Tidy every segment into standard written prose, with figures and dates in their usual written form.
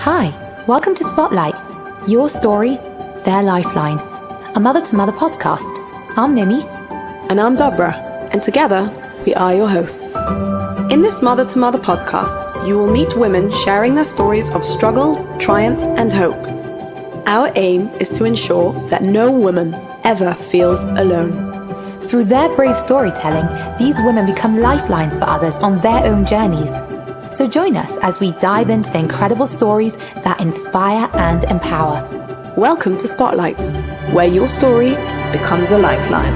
Hi, welcome to Spotlight, your story, their lifeline, a mother-to-mother podcast. I'm Mimi. And I'm Dobra, and together we are your hosts. In this mother-to-mother podcast, you will meet women sharing their stories of struggle, triumph, and hope. Our aim is to ensure that no woman ever feels alone. Through their brave storytelling, these women become lifelines for others on their own journeys. So join us as we dive into the incredible stories that inspire and empower. Welcome to Spotlight, where your story becomes a lifeline.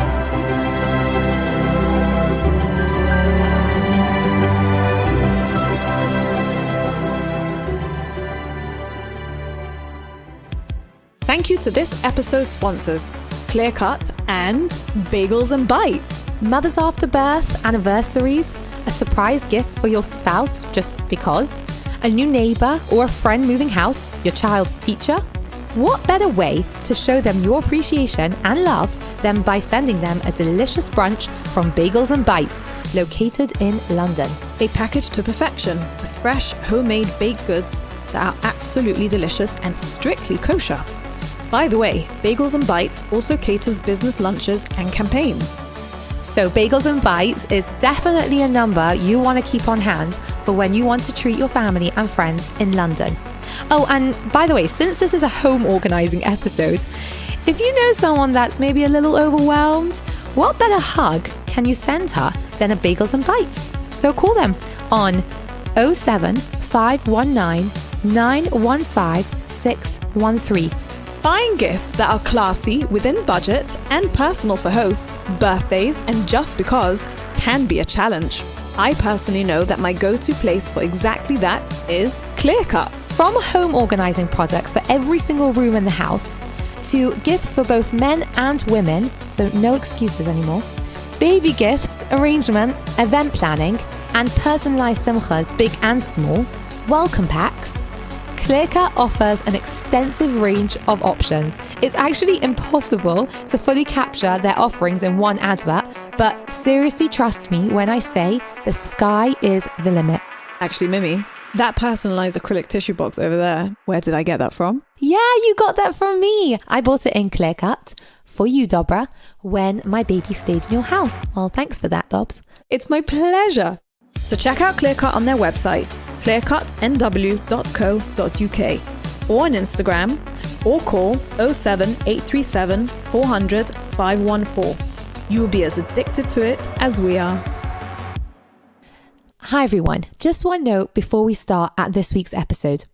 Thank you to this episode's sponsors, Clear Cut and Bagels and Bites. Mothers after birth, anniversaries, a surprise gift for your spouse just because, a new neighbor or a friend moving house, your child's teacher. What better way to show them your appreciation and love than by sending them a delicious brunch from Bagels and Bites, located in London. A package to perfection with fresh, homemade baked goods that are absolutely delicious and strictly kosher. By the way, Bagels and Bites also caters business lunches and campaigns. So Bagels and Bites is definitely a number you want to keep on hand for when you want to treat your family and friends in London. Oh, and by the way, since this is a home organising episode, if you know someone that's maybe a little overwhelmed, what better hug can you send her than a Bagels and Bites? So call them on 07519 915 613. Buying gifts that are classy, within budget, and personal for hosts, birthdays, and just because can be a challenge. I personally know that my go-to place for exactly that is Clear Cut. From home organising products for every single room in the house, to gifts for both men and women, so no excuses anymore, baby gifts, arrangements, event planning, and personalised simchas, big and small, welcome packs, ClearCut offers an extensive range of options. It's actually impossible to fully capture their offerings in one advert, but seriously trust me when I say the sky is the limit. Actually, Mimi, that personalised acrylic tissue box over there, where did I get that from? Yeah, you got that from me. I bought it in ClearCut for you, Dobra, when my baby stayed in your house. Well, thanks for that, Dobbs. It's my pleasure. So check out ClearCut on their website, clearcutnw.co.uk, or on Instagram, or call 07837 400 514. You will be as addicted to it as we are. Hi everyone, just one note before we start at this week's episode.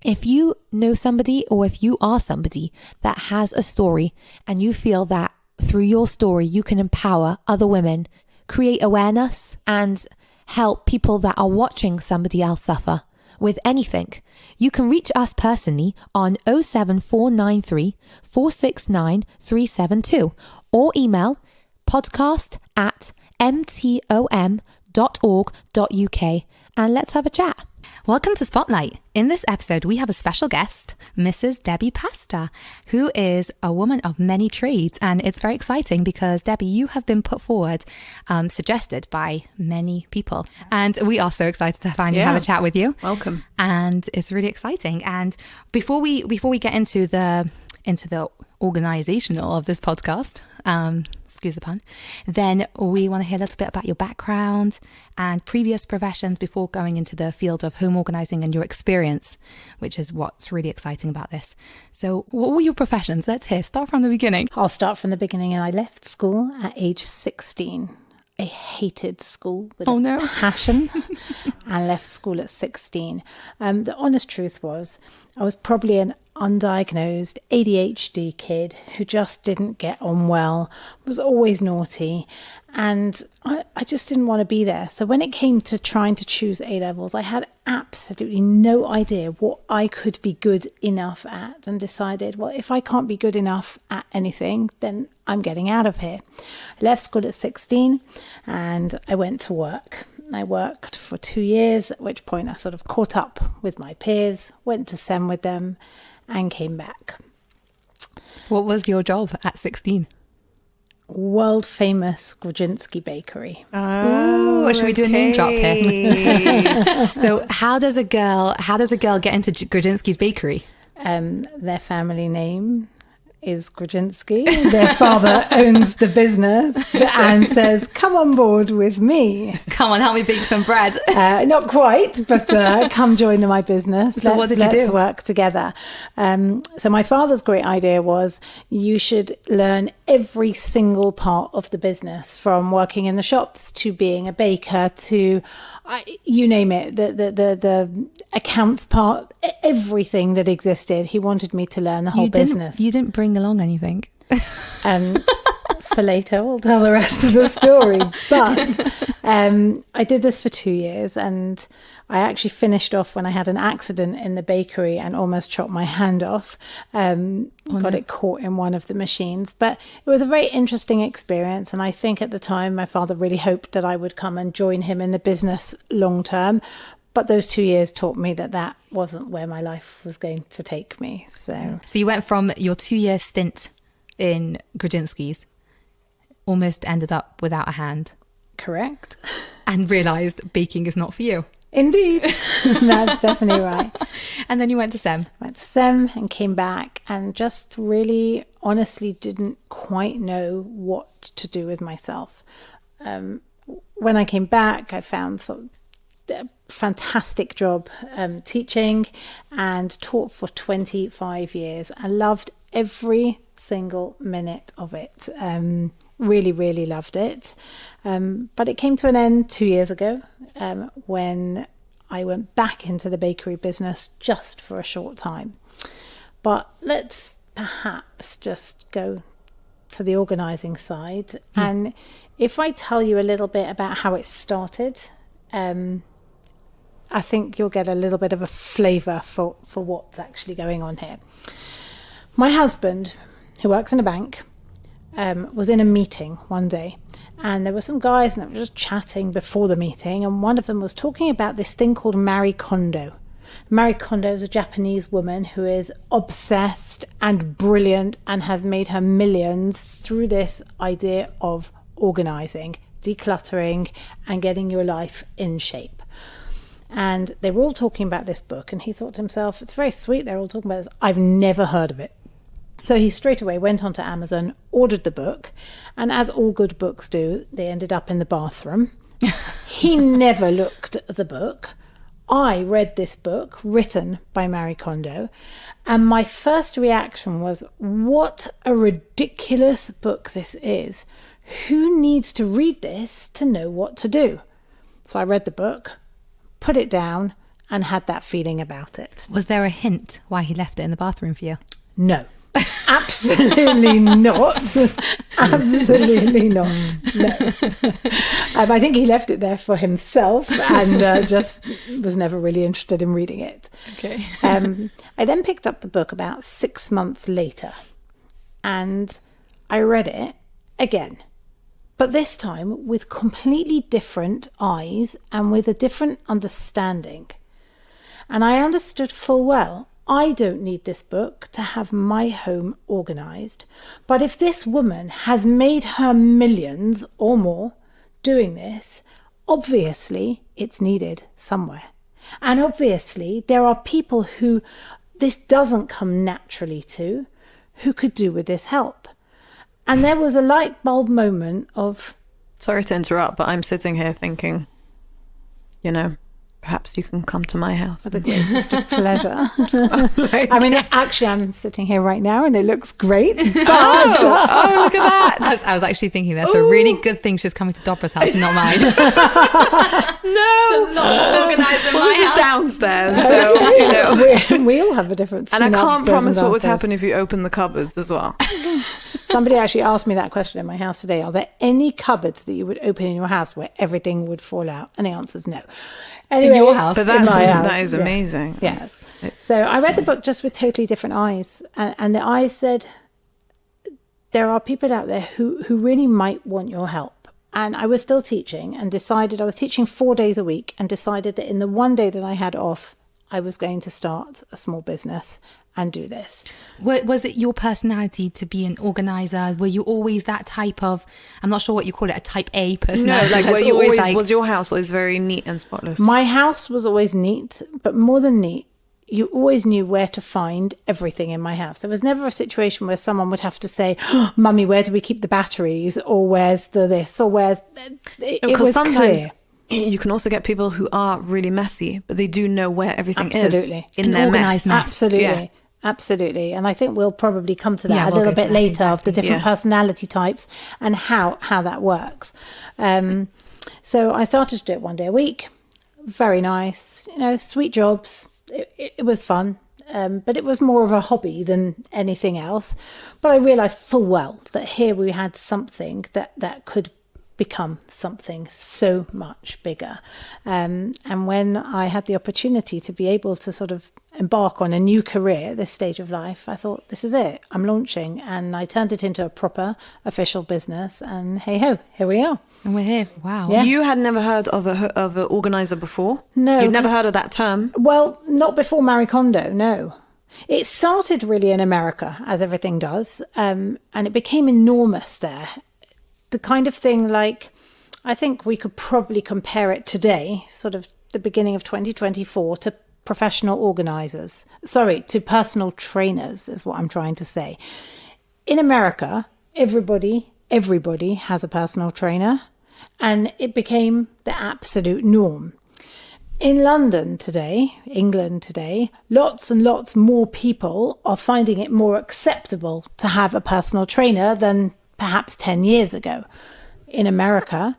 If you know somebody or if you are somebody that has a story and you feel that through your story you can empower other women, create awareness and help people that are watching somebody else suffer with anything, you can reach us personally on 07493 469 372 or email podcast@mtom.org.uk and let's have a chat. Welcome to Spotlight. In this episode, we have a special guest, Mrs. Debbie Pasta, who is a woman of many trades. And it's very exciting because, Debbie, you have been put forward, suggested by many people. And we are so excited to finally have a chat with you. Welcome. And it's really exciting. And before we get into the organizational of this podcast, excuse the pun, then we want to hear a little bit about your background and previous professions before going into the field of home organizing and your experience, which is what's really exciting about this. So what were your professions? Let's hear. Start from the beginning. I'll start from the beginning. And I left school at age 16. I hated school with a passion and left school at 16. The honest truth was I was probably an undiagnosed ADHD kid who just didn't get on well, was always naughty, and I just didn't want to be there. So when it came to trying to choose A-levels, I had absolutely no idea what I could be good enough at, and decided, well, if I can't be good enough at anything, then I'm getting out of here. I left school at 16 and I went to work. I worked for 2 years, at which point I sort of caught up with my peers, went to SEM with them and came back. What was your job at 16? world famous Ginsky Bakery. Oh, should we do a name drop here? So how does a girl get into Ginsky's Bakery? Their family name is Ginsky. Their father owns the business and says, come on board with me. Come on, help me bake some bread. Not quite, but come join my business. So what did you do? Let's work together. So my father's great idea was you should learn every single part of the business, from working in the shops to being a baker to you name it, the accounts part, everything that existed. He wanted me to learn the whole business. You didn't bring along anything. For later, we'll tell the rest of the story. But I did this for 2 years, and I actually finished off when I had an accident in the bakery and almost chopped my hand off. Got it caught in one of the machines. But it was a very interesting experience. And I think at the time, my father really hoped that I would come and join him in the business long term. But those 2 years taught me that wasn't where my life was going to take me. So you went from your 2-year stint in Ginsky's, almost ended up without a hand. Correct. And realised baking is not for you. Indeed. That's definitely right. And then you went to SEM. Went to SEM and came back and just really honestly didn't quite know what to do with myself. When I came back, I found a fantastic job teaching, and taught for 25 years. I loved every single minute of it. Really, really loved it. But it came to an end 2 years ago when I went back into the bakery business just for a short time. But let's perhaps just go to the organising side. Yeah. And if I tell you a little bit about how it started, I think you'll get a little bit of a flavour for what's actually going on here. My husband, who works in a bank, was in a meeting one day, and there were some guys and they were just chatting before the meeting, and one of them was talking about this thing called Marie Kondo. Marie Kondo is a Japanese woman who is obsessed and brilliant and has made her millions through this idea of organising, decluttering, and getting your life in shape. And they were all talking about this book, and he thought to himself, it's very sweet, they're all talking about this. I've never heard of it. So he straight away went onto Amazon, ordered the book, and as all good books do, they ended up in the bathroom. He never looked at the book. I read this book written by Marie Kondo, and my first reaction was, what a ridiculous book this is. Who needs to read this to know what to do? So I read the book, put it down, and had that feeling about it. Was there a hint why he left it in the bathroom for you? No. Absolutely not. Absolutely not. No. I think he left it there for himself and just was never really interested in reading it. Okay. I then picked up the book about 6 months later, and I read it again, but this time with completely different eyes and with a different understanding. And I understood full well, I don't need this book to have my home organised. But if this woman has made her millions or more doing this, obviously it's needed somewhere. And obviously there are people who this doesn't come naturally to, who could do with this help. And there was a light bulb moment of... Sorry to interrupt, but I'm sitting here thinking, perhaps you can come to my house. With the greatest of pleasure. I mean, actually, I'm sitting here right now and it looks great. But, oh, look at that. I was actually thinking that's a really good thing she's coming to Dobra's house and not mine. No. It's a lot more organised than my this house. is downstairs, so, we all have a difference. And I can't promise what would happen if you open the cupboards as well. Somebody actually asked me that question in my house today. Are there any cupboards that you would open in your house where everything would fall out? And the answer is no. Anyway, in your house? But that is amazing. Yes. So I read the book just with totally different eyes. And the eyes said, there are people out there who really might want your help. And I was still teaching and decided, I was teaching 4 days a week and decided that in the one day that I had off, I was going to start a small business and do this. Was it your personality to be an organizer? Were you always that type of, I'm not sure what you call it, a type A personality? No, like were you always like, was your house always very neat and spotless? My house was always neat, but more than neat, you always knew where to find everything in my house. There was never a situation where someone would have to say, oh, Mummy, where do we keep the batteries? Or where's the this? Or where's... It was clear. You can also get people who are really messy, but they do know where everything is in An their organised mess. Absolutely. Yeah. Absolutely. And I think we'll probably come to that a little bit later, of the different personality types and how that works. So I started to do it one day a week. Very nice, sweet jobs. It was fun. But it was more of a hobby than anything else. But I realised full well that here we had something that could become something so much bigger. And when I had the opportunity to be able to sort of embark on a new career at this stage of life, I thought, this is it, I'm launching. And I turned it into a proper official business, and hey ho, here we are. And we're here. Wow. Yeah. You had never heard of an organizer before? No. You'd never heard of that term? Well, not before Marie Kondo, no. It started really in America, as everything does, and it became enormous there. The kind of thing like, I think we could probably compare it today, sort of the beginning of 2024, to professional organisers. Sorry, to personal trainers is what I'm trying to say. In America, everybody has a personal trainer, and it became the absolute norm. In London today, England today, lots and lots more people are finding it more acceptable to have a personal trainer than perhaps 10 years ago. In America,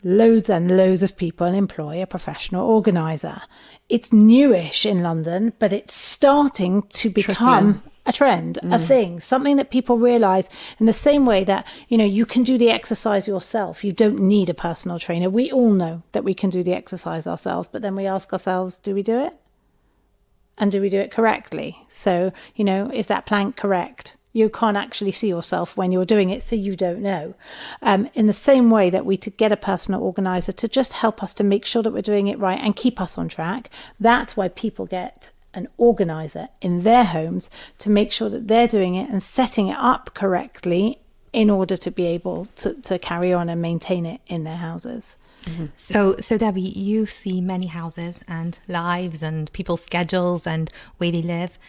loads and loads of people employ a professional organizer. It's newish in London, but it's starting to become a trend, a thing, something that people realize in the same way that, you can do the exercise yourself. You don't need a personal trainer. We all know that we can do the exercise ourselves, but then we ask ourselves, do we do it? And do we do it correctly? So, is that plank correct? You can't actually see yourself when you're doing it, so you don't know. In the same way that we to get a personal organizer to just help us to make sure that we're doing it right and keep us on track, that's why people get an organizer in their homes to make sure that they're doing it and setting it up correctly in order to be able to carry on and maintain it in their houses. Mm-hmm. So Debbie, you see many houses and lives and people's schedules and way they live.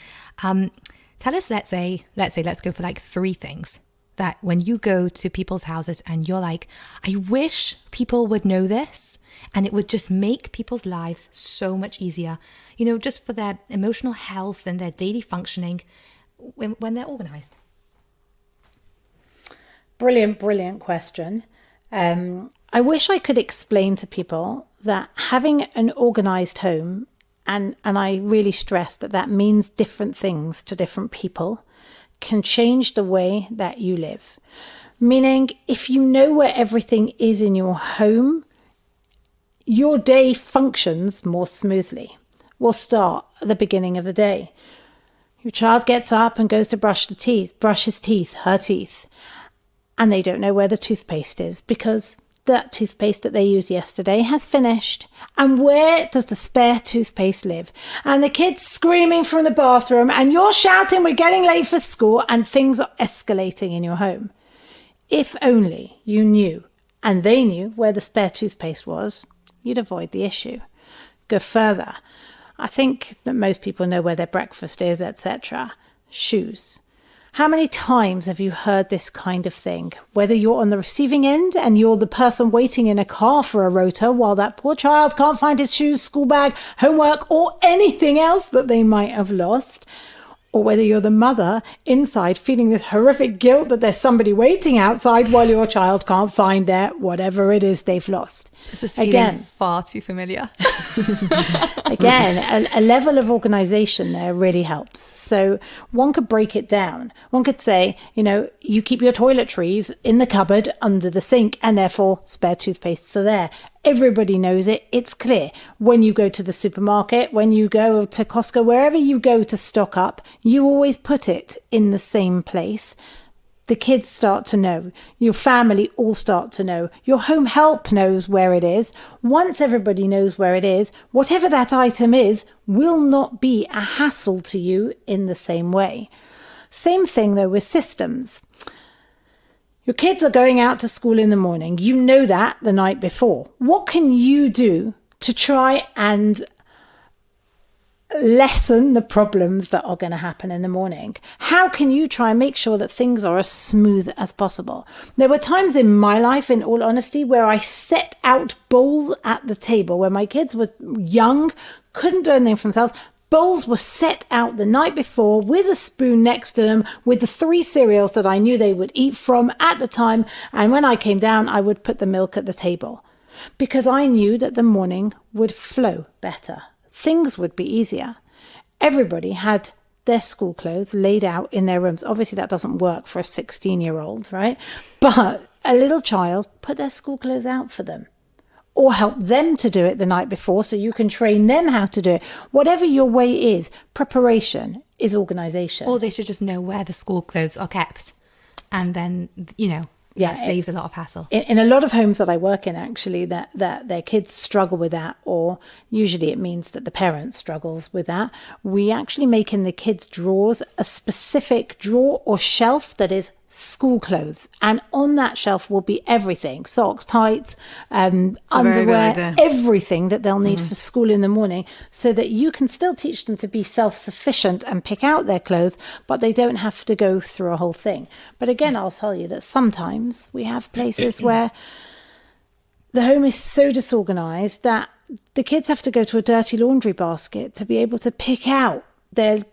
Tell us, let's go for like 3 things that when you go to people's houses and you're like, I wish people would know this, and it would just make people's lives so much easier, just for their emotional health and their daily functioning when they're organized. Brilliant question. I wish I could explain to people that having an organized home, and I really stress that means different things to different people, can change the way that you live. Meaning, if you know where everything is in your home, your day functions more smoothly. We'll start at the beginning of the day. Your child gets up and goes to brush his teeth, her teeth, and they don't know where the toothpaste is because that toothpaste that they used yesterday has finished. And where does the spare toothpaste live? And the kid's screaming from the bathroom and you're shouting, we're getting late for school, and things are escalating in your home. If only you knew, and they knew where the spare toothpaste was, you'd avoid the issue. Go further. I think that most people know where their breakfast is, etc. Shoes. How many times have you heard this kind of thing? Whether you're on the receiving end and you're the person waiting in a car for a rota while that poor child can't find his shoes, school bag, homework, or anything else that they might have lost, or whether you're the mother inside feeling this horrific guilt that there's somebody waiting outside while your child can't find their whatever it is they've lost. This is feeling far too familiar. Again, a level of organization there really helps. So one could break it down. One could say, you keep your toiletries in the cupboard under the sink and therefore spare toothpastes are there. Everybody knows it. It's clear. When you go to the supermarket, when you go to Costco, wherever you go to stock up, you always put it in the same place. the kids start to know. Your family all start to know. Your home help knows where it is. Once everybody knows where it is, whatever that item is will not be a hassle to you in the same way. Same thing though with systems. Your kids are going out to school in the morning. You know that the night before. What can you do to try and lessen the problems that are going to happen in the morning? How can you try and make sure that things are as smooth as possible? There were times in my life, in all honesty, where I set out bowls at the table when my kids were young, couldn't do anything for themselves. Bowls were set out the night before with a spoon next to them with the 3 cereals that I knew they would eat from at the time. And when I came down, I would put the milk at the table because I knew that the morning would flow better. Things would be easier. Everybody had their school clothes laid out in their rooms. Obviously, that doesn't work for a 16-year-old, right? But a little child, put their school clothes out for them. Or help them to do it the night before so you can train them how to do it. Whatever your way is, preparation is organisation. Or they should just know where the school clothes are kept. And then, that saves a lot of hassle. In a lot of homes that I work in, actually, that their kids struggle with that, or usually it means that the parent struggles with that. We actually make in the kids' drawers a specific drawer or shelf that is school clothes, and on that shelf will be everything: socks, tights, underwear, everything that they'll need for school in the morning, so that you can still teach them to be self-sufficient and pick out their clothes, but they don't have to go through a whole thing. But again, I'll tell you that sometimes we have places where the home is so disorganized that the kids have to go to a dirty laundry basket to be able to pick out their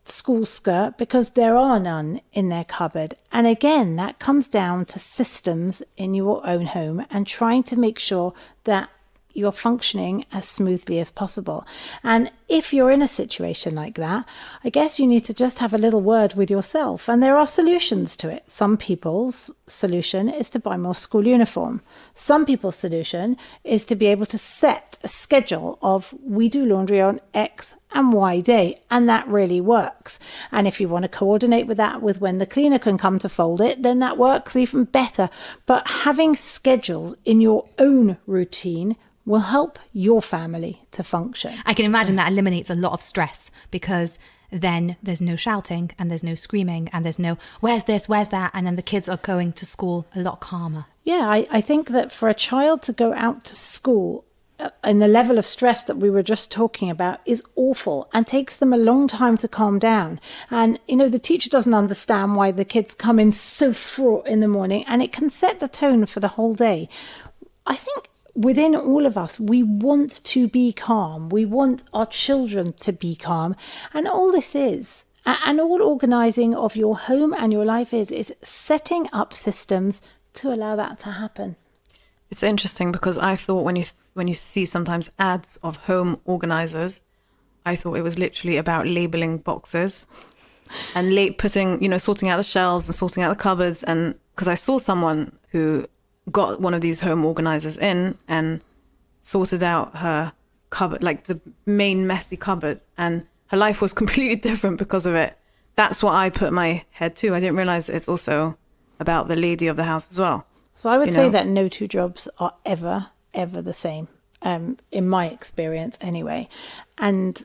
school skirt because there are none in their cupboard. And again, that comes down to systems in your own home and trying to make sure that you're functioning as smoothly as possible. And if you're in a situation like that, I guess you need to just have a little word with yourself. And there are solutions to it. Some people's solution is to buy more school uniform. Some people's solution is to be able to set a schedule of, we do laundry on X and Y day, and that really works. And if you want to coordinate with that with when the cleaner can come to fold it, then that works even better. But having schedules in your own routine will help your family to function. I can imagine that eliminates a lot of stress, because then there's no shouting and there's no screaming and there's no, where's this, where's that? And then the kids are going to school a lot calmer. Yeah, I think that for a child to go out to school and the level of stress that we were just talking about is awful and takes them a long time to calm down. And, the teacher doesn't understand why the kids come in so fraught in the morning, and it can set the tone for the whole day. I think within all of us, we want to be calm. We want our children to be calm. And all this is, and all organising of your home and your life is setting up systems to allow that to happen. It's interesting because I thought when you see sometimes ads of home organisers, I thought it was literally about labelling boxes and putting, sorting out the shelves and sorting out the cupboards. And because I saw someone who got one of these home organisers in and sorted out her cupboard, like the main messy cupboard, and her life was completely different because of it. That's what I put my head to. I didn't realise it's also about the lady of the house as well. So I would say that no two jobs are ever the same, in my experience anyway. And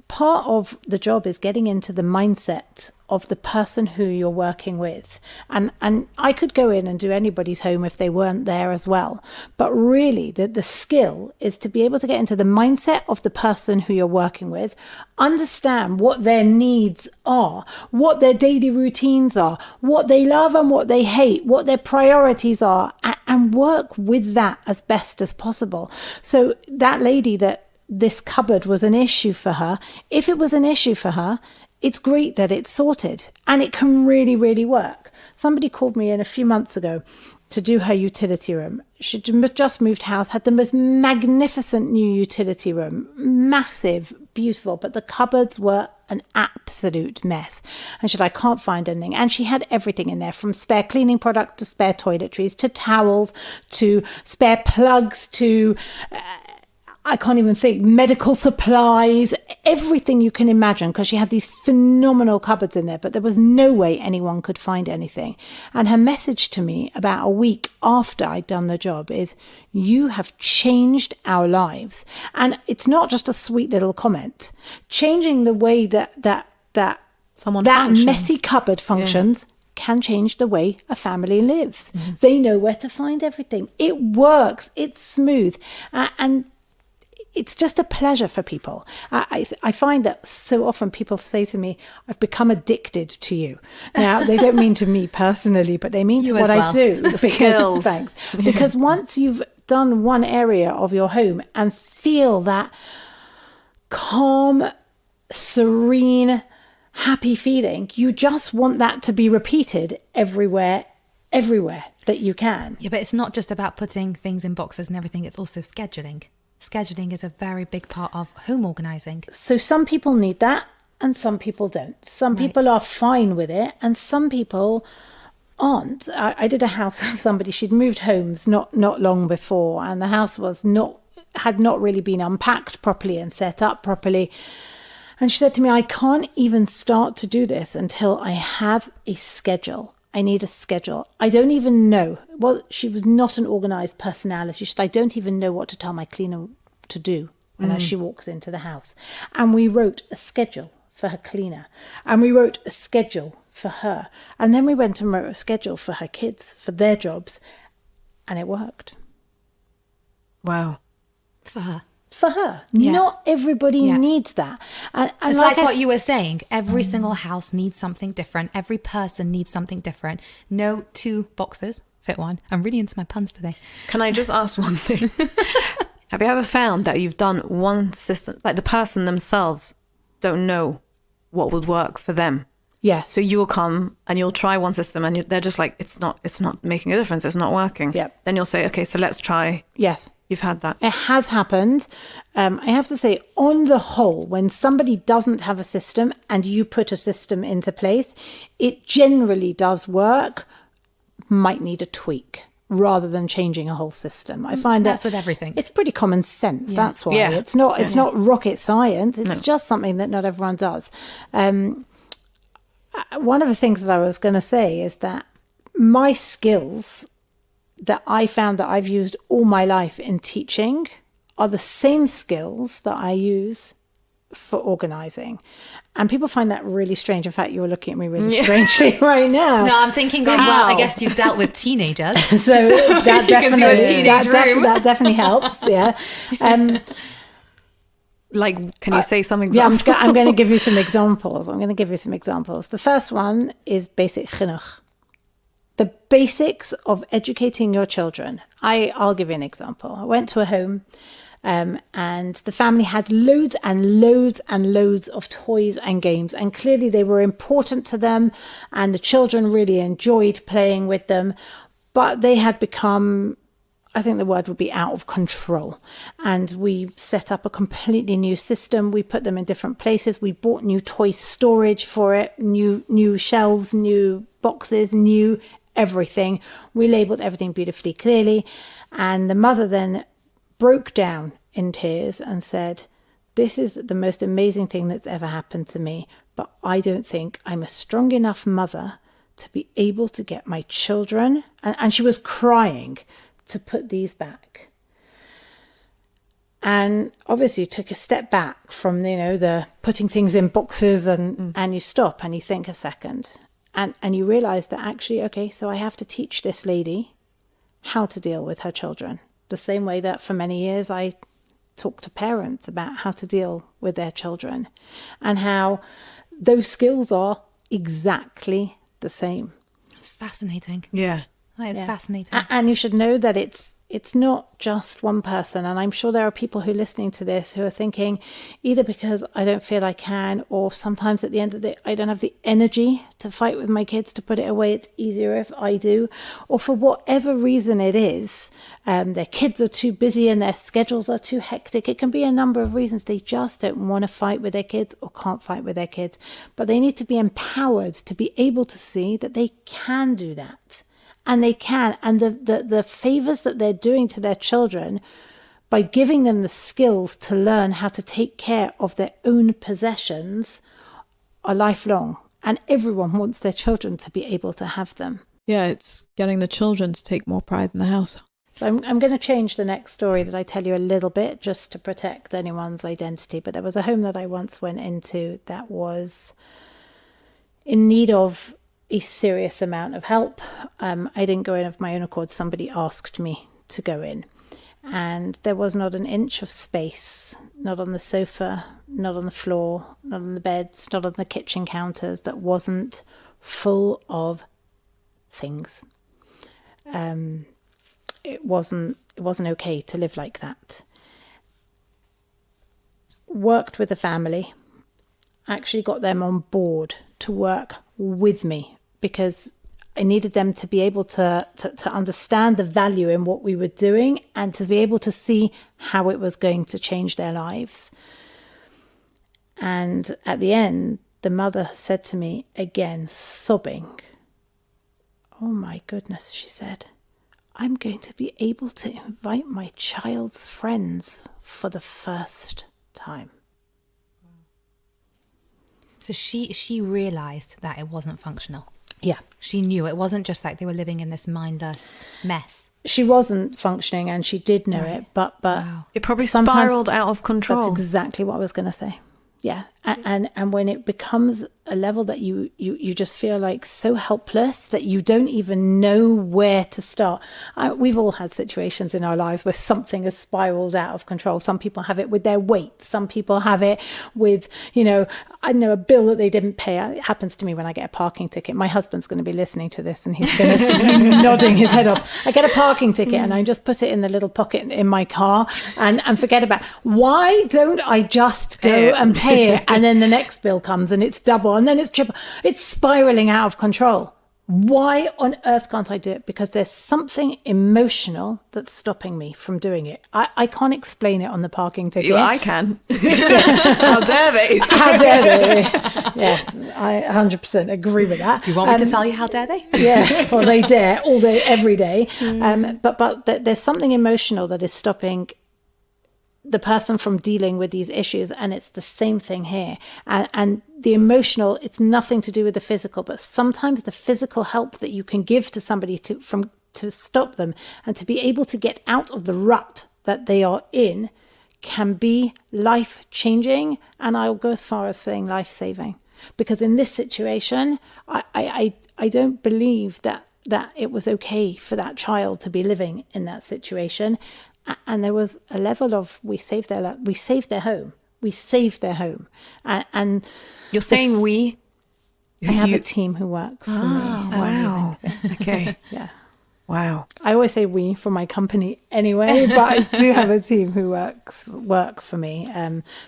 part of the job is getting into the mindset of the person who you're working with. And I could go in and do anybody's home if they weren't there as well. But really, the skill is to be able to get into the mindset of the person who you're working with, understand what their needs are, what their daily routines are, what they love and what they hate, what their priorities are, and work with that as best as possible. So that lady that this cupboard was an issue for her, if it was an issue for her, it's great that it's sorted and it can really, really work. Somebody called me in a few months ago to do her utility room. She just moved house, had the most magnificent new utility room, massive, beautiful, but the cupboards were an absolute mess. And she said, I can't find anything. And she had everything in there, from spare cleaning product to spare toiletries to towels to spare plugs to I can't even think, medical supplies, everything you can imagine, because she had these phenomenal cupboards in there, but there was no way anyone could find anything. And her message to me about a week after I'd done the job is, you have changed our lives. And it's not just a sweet little comment. Changing the way that messy cupboard functions can change the way a family lives. Mm-hmm. They know where to find everything. It works. It's smooth. And it's just a pleasure for people. I find that so often people say to me, I've become addicted to you. Now, they don't mean to me personally, but they mean to what I do. Because, thanks. Because once you've done one area of your home and feel that calm, serene, happy feeling, you just want that to be repeated everywhere that you can. Yeah, but it's not just about putting things in boxes and everything. It's also scheduling. Scheduling is a very big part of home organising. So some people need that and some people don't. Some people are fine with it and some people aren't. I did a house of somebody, she'd moved homes not long before, and the house had not really been unpacked properly and set up properly. And she said to me, I can't even start to do this until I have a schedule. I need a schedule. I don't even know. Well, she was not an organised personality. She said, I don't even know what to tell my cleaner to do when she walks into the house. And we wrote a schedule for her cleaner. And we wrote a schedule for her. And then we went and wrote a schedule for her kids, for their jobs. And it worked. Wow. For her. Yeah. Not everybody needs that. And it's like what you were saying. Every single house needs something different. Every person needs something different. No two boxes fit one. I'm really into my puns today. Can I just ask one thing? Have you ever found that you've done one system, like the person themselves don't know what would work for them? Yeah. So you will come and you'll try one system and they're just like, it's not making a difference. It's not working. Yep. Then you'll say, okay, so let's try. Yes. You've had that. It has happened. I have to say, on the whole, when somebody doesn't have a system and you put a system into place, it generally does work, might need a tweak rather than changing a whole system. I find that's with everything. It's pretty common sense. Yeah. That's why it's not rocket science. It's just something that not everyone does. One of the things that I was going to say is that my skills that I found that I've used all my life in teaching are the same skills that I use for organising. And people find that really strange. In fact, you're looking at me really strangely right now. No, I'm thinking, well, I guess you've dealt with teenagers. so that definitely helps. Yeah. Can you say some examples? Yeah, I'm going to give you some examples. The first one is basic chinuch. The basics of educating your children. I'll give you an example. I went to a home and the family had loads and loads and loads of toys and games. And clearly they were important to them and the children really enjoyed playing with them. But they had become, I think the word would be, out of control. And we set up a completely new system. We put them in different places. We bought new toy storage for it, new shelves, new boxes, new everything. We labeled everything beautifully clearly. And the mother then broke down in tears and said, this is the most amazing thing that's ever happened to me, but I don't think I'm a strong enough mother to be able to get my children, and she was crying, to put these back. And obviously took a step back from, the putting things in boxes and you stop and you think a second. And you realise that actually, okay, so I have to teach this lady how to deal with her children. The same way that for many years I talked to parents about how to deal with their children and how those skills are exactly the same. It's fascinating. Yeah. That is fascinating. And you should know that it's not just one person. And I'm sure there are people who are listening to this who are thinking, either because I don't feel I can, or sometimes at the end of the day, I don't have the energy to fight with my kids to put it away. It's easier if I do. Or for whatever reason it is, their kids are too busy and their schedules are too hectic. It can be a number of reasons. They just don't want to fight with their kids or can't fight with their kids. But they need to be empowered to be able to see that they can do that. And they can. And the favors that they're doing to their children by giving them the skills to learn how to take care of their own possessions are lifelong. And everyone wants their children to be able to have them. Yeah, it's getting the children to take more pride in the house. So I'm going to change the next story that I tell you a little bit just to protect anyone's identity. But there was a home that I once went into that was in need of a serious amount of help. I didn't go in of my own accord. Somebody asked me to go in. And there was not an inch of space, not on the sofa, not on the floor, not on the beds, not on the kitchen counters, that wasn't full of things. It wasn't okay to live like that. Worked with a family, actually got them on board to work with me because I needed them to be able to understand the value in what we were doing and to be able to see how it was going to change their lives. And at the end, the mother said to me again, sobbing, "Oh my goodness," she said, "I'm going to be able to invite my child's friends for the first time." So she realised that it wasn't functional. Yeah. She knew it wasn't just like they were living in this mindless mess. She wasn't functioning and she did know it, but Wow. It probably spiraled out of control. That's exactly what I was going to say. Yeah. And when it becomes a level that you just feel like so helpless that you don't even know where to start. We've all had situations in our lives where something has spiraled out of control. Some people have it with their weight. Some people have it with, I know, a bill that they didn't pay. It happens to me when I get a parking ticket. My husband's going to be listening to this and he's going to be nodding his head off. I get a parking ticket and I just put it in the little pocket in my car and forget about it. Why don't I just go and pay it? And then the next bill comes and it's double and then it's triple. It's spiraling out of control. Why on earth can't I do it? Because there's something emotional that's stopping me from doing it. I can't explain it on the parking ticket. I can. How dare they? How dare they? Yes, I 100% agree with that. Do you want me to tell you how dare they? Yeah, well, they dare all day, every day. But there's something emotional that is stopping the person from dealing with these issues, and it's the same thing here. And the emotional, it's nothing to do with the physical, but sometimes the physical help that you can give to somebody to stop them and to be able to get out of the rut that they are in can be life-changing, and I'll go as far as saying life-saving. Because in this situation, I don't believe that it was okay for that child to be living in that situation. And there was a level of we saved their home. And You're saying we? I have a team who work for me. Wow. Okay. Yeah. Wow. I always say we for my company anyway, but I do have a team who work for me.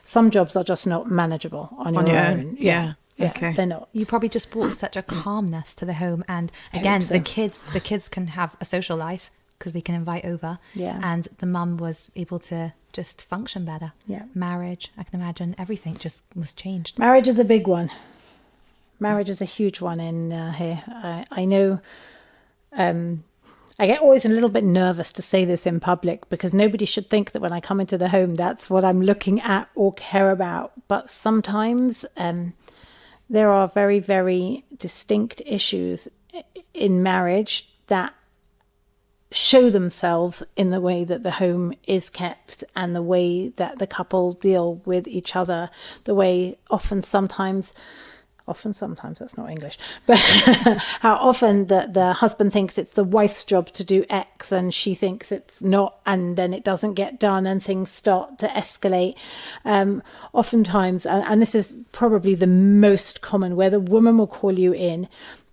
Some jobs are just not manageable on your own. Yeah. Yeah, okay. They're not. You probably just brought such a calmness to the home, and again, the kids can have a social life because they can invite over. Yeah. And the mum was able to just function better. Yeah. Marriage, I can imagine everything just was changed. Marriage is a big one. Marriage is a huge one in here. I know. I get always a little bit nervous to say this in public because nobody should think that when I come into the home, that's what I'm looking at or care about. But sometimes there are very, very distinct issues in marriage that show themselves in the way that the home is kept and the way that the couple deal with each other, the way often sometimes that's not English, but how often the husband thinks it's the wife's job to do X and she thinks it's not, and then it doesn't get done and things start to escalate. Oftentimes, and this is probably the most common, where the woman will call you in,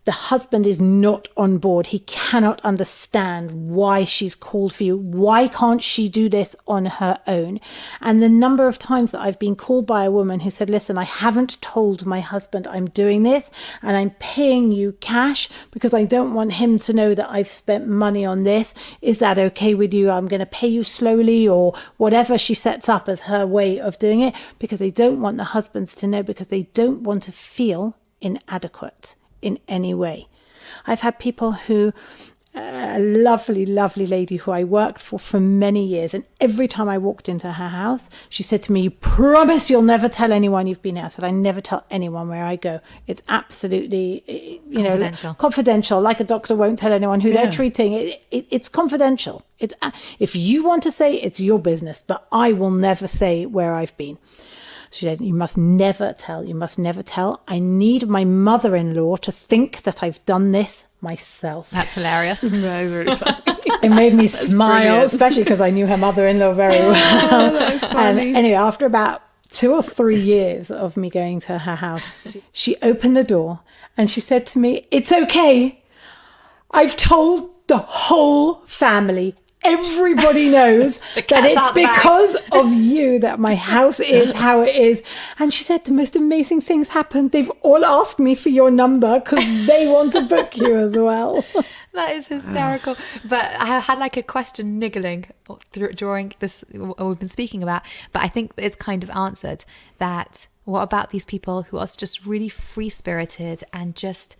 the husband is not on board. He cannot understand why she's called for you. Why can't she do this on her own? And the number of times that I've been called by a woman who said, listen, I haven't told my husband I'm doing this and I'm paying you cash because I don't want him to know that I've spent money on this. Is that okay with you? I'm going to pay you slowly, or whatever she sets up as her way of doing it, because they don't want the husbands to know, because they don't want to feel inadequate in any way. I've had people who a lovely, lovely lady who I worked for many years. And every time I walked into her house, she said to me, "You promise you'll never tell anyone you've been here?" I said, "I never tell anyone where I go. It's absolutely, confidential, like a doctor won't tell anyone who they're treating. It's confidential. If you want to say, it's your business, but I will never say where I've been." She said, "You must never tell. You must never tell. I need my mother-in-law to think that I've done this myself." That's hilarious. That is really funny. It made me smile, brilliant. Especially because I knew her mother-in-law very well. And anyway, after about 2 or 3 years of me going to her house, she opened the door and she said to me, "It's okay. I've told the whole family. Everybody knows that it's because of you that my house is how it is." And she said the most amazing things happened. They've all asked me for your number because they want to book you as well. That is hysterical. But I had like a question niggling during this, what we've been speaking about, but I think it's kind of answered that. What about these people who are just really free-spirited and just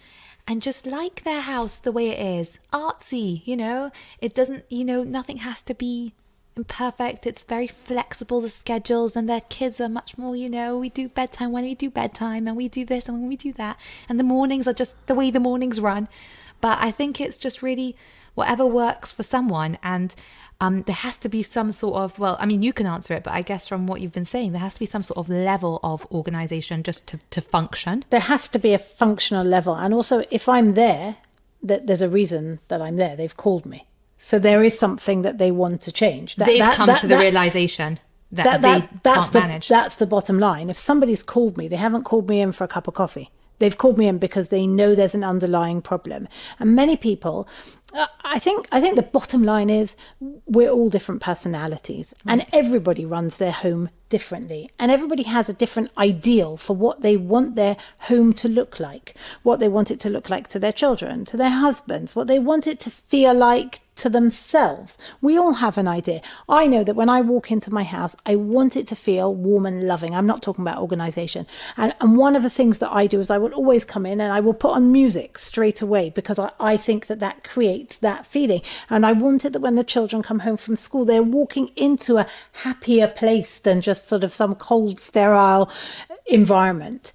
like their house the way it is, artsy, it doesn't, nothing has to be imperfect. It's very flexible, the schedules, and their kids are much more, we do bedtime when we do bedtime, and we do this and when we do that, and the mornings are just the way the mornings run. But I think it's just really whatever works for someone, and there has to be some sort of, you can answer it, but I guess from what you've been saying, there has to be some sort of level of organization just to function. There has to be a functional level. And also, if I'm there, there's a reason that I'm there. They've called me. So there is something that they want to change. They've come to the realization that they can't manage. That's the bottom line. If somebody's called me, they haven't called me in for a cup of coffee. They've called me in because they know there's an underlying problem. And many people, I think the bottom line is we're all different personalities, and everybody runs their home differently, and everybody has a different ideal for what they want their home to look like, what they want it to look like to their children, to their husbands, what they want it to feel like to themselves. We all have an idea. I know that when I walk into my house, I want it to feel warm and loving. I'm not talking about organization. And one of the things that I do is I will always come in and I will put on music straight away, because I think that creates that feeling. And I want it that when the children come home from school, they're walking into a happier place than just sort of some cold, sterile environment.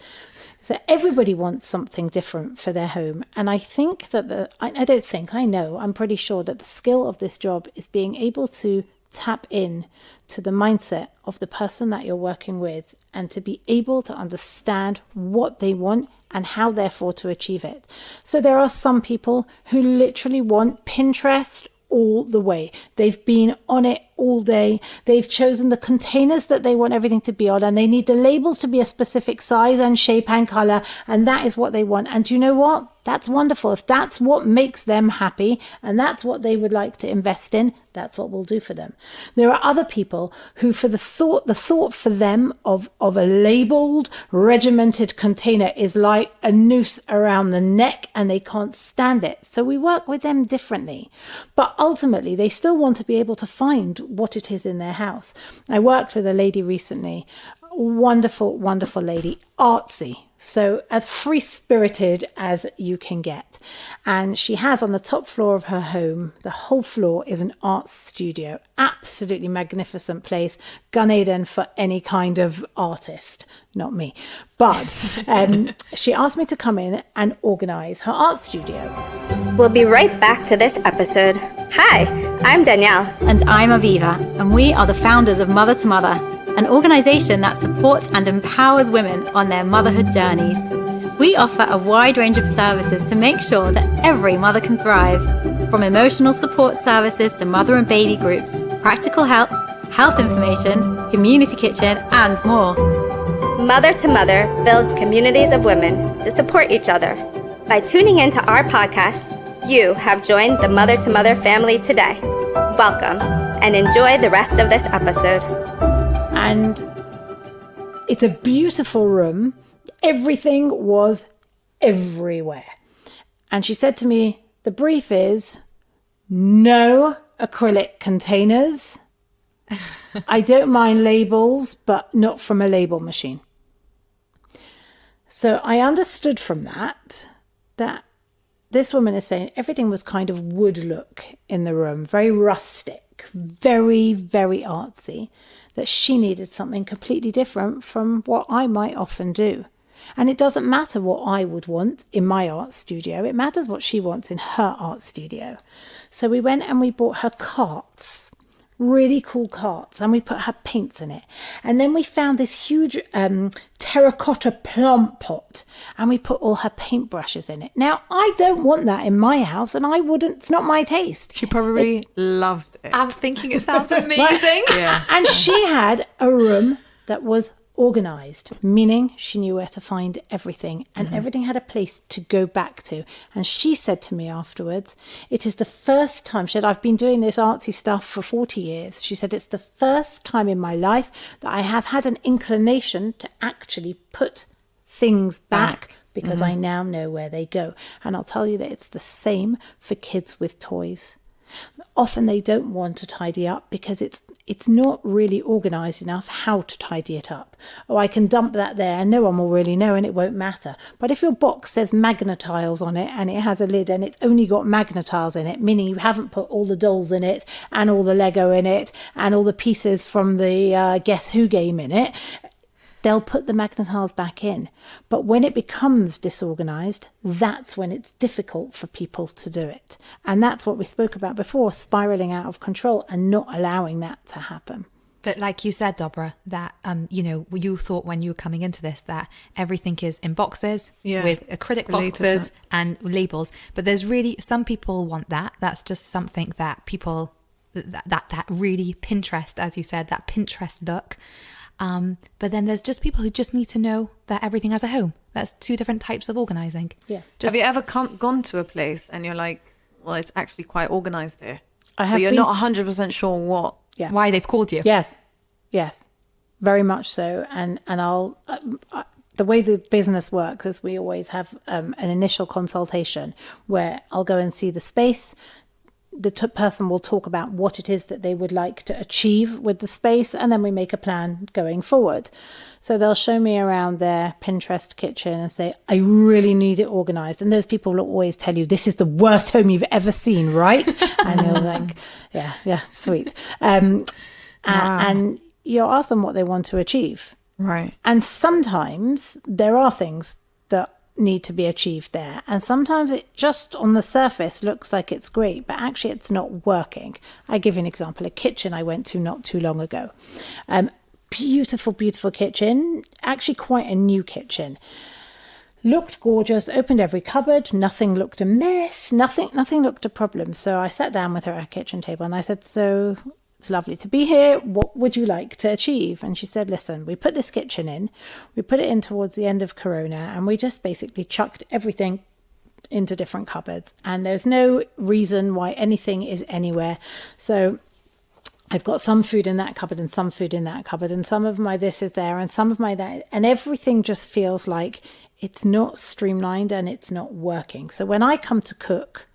So everybody wants something different for their home. And I think that I'm pretty sure that the skill of this job is being able to tap in to the mindset of the person that you're working with, and to be able to understand what they want and how therefore to achieve it. So there are some people who literally want Pinterest all the way. They've been on it all day. They've chosen the containers that they want everything to be on, and they need the labels to be a specific size and shape and color, and that is what they want. And do you know what? That's wonderful. If that's what makes them happy and that's what they would like to invest in, that's what we'll do for them. There are other people who, for the thought for them of a labeled, regimented container is like a noose around the neck, and they can't stand it. So we work with them differently. But ultimately, they still want to be able to find what it is in their house. I worked with a lady recently, wonderful, wonderful lady, artsy. So as free-spirited as you can get. And she has on the top floor of her home, the whole floor is an art studio. Absolutely magnificent place. Gan Eden for any kind of artist. Not me. But she asked me to come in and organize her art studio. We'll be right back to this episode. Hi, I'm Danielle. And I'm Aviva. And we are the founders of Mother to Mother, an organization that supports and empowers women on their motherhood journeys. We offer a wide range of services to make sure that every mother can thrive, from emotional support services to mother and baby groups, practical help, health information, community kitchen, and more. Mother to Mother builds communities of women to support each other. By tuning into our podcast, you have joined the Mother to Mother family today. Welcome, and enjoy the rest of this episode. And it's a beautiful room. Everything was everywhere. And she said to me, the brief is no acrylic containers. I don't mind labels, but not from a label machine. So I understood from that this woman is saying everything was kind of wood look in the room, very rustic, very, very artsy, that she needed something completely different from what I might often do. And it doesn't matter what I would want in my art studio. It matters what she wants in her art studio. So we went and we bought her carts, really cool carts, and we put her paints in it. And then we found this huge terracotta plant pot, and we put all her paintbrushes in it. Now, I don't want that in my house, and I wouldn't, it's not my taste. She probably loved it. I was thinking it sounds amazing. Yeah. And she had a room that was organized, meaning she knew where to find everything, and everything had a place to go back to. And she said to me afterwards, it is the first time, she said, I've been doing this artsy stuff for 40 years. She said, it's the first time in my life that I have had an inclination to actually put things back because I now know where they go. And I'll tell you that it's the same for kids with toys. Often they don't want to tidy up because it's not really organised enough how to tidy it up. Oh, I can dump that there and no one will really know and it won't matter. But if your box says magnetiles on it and it has a lid and it's only got magnetiles in it, meaning you haven't put all the dolls in it and all the Lego in it and all the pieces from the Guess Who game in it, they'll put the magnetiles back in. But when it becomes disorganized, that's when it's difficult for people to do it. And that's what we spoke about before, spiraling out of control and not allowing that to happen. But like you said, Dobra, that, you thought when you were coming into this that everything is in boxes with acrylic boxes and labels. But there's really, some people want that. That's just something that people, that really Pinterest, as you said, that Pinterest look. But then there's just people who just need to know that everything has a home. That's two different types of organising. Yeah. Have you ever gone to a place and you're like, well, it's actually quite organised here? So you're not 100% sure why they've called you? Yes, very much so. And I'll the way the business works is we always have an initial consultation where I'll go and see the space. The person will talk about what it is that they would like to achieve with the space, and then we make a plan going forward. So they'll show me around their Pinterest kitchen and say, I really need it organized. And those people will always tell you, this is the worst home you've ever seen, right? And you're like, yeah, sweet. And you'll ask them what they want to achieve. Right. And sometimes there are things that need to be achieved there, and sometimes it just on the surface looks like it's great, but actually it's not working. I give you an example. A kitchen I went to not too long ago, beautiful kitchen, actually quite a new kitchen, looked gorgeous, opened every cupboard, nothing looked a mess, nothing looked a problem. So I sat down with her at her kitchen table and I said, so it's lovely to be here. What would you like to achieve? And she said, listen, we put this kitchen in. We put it in towards the end of Corona and we just basically chucked everything into different cupboards. And there's no reason why anything is anywhere. So I've got some food in that cupboard and some food in that cupboard. And some of my this is there and some of my that. And everything just feels like it's not streamlined and it's not working. So when I come to cook,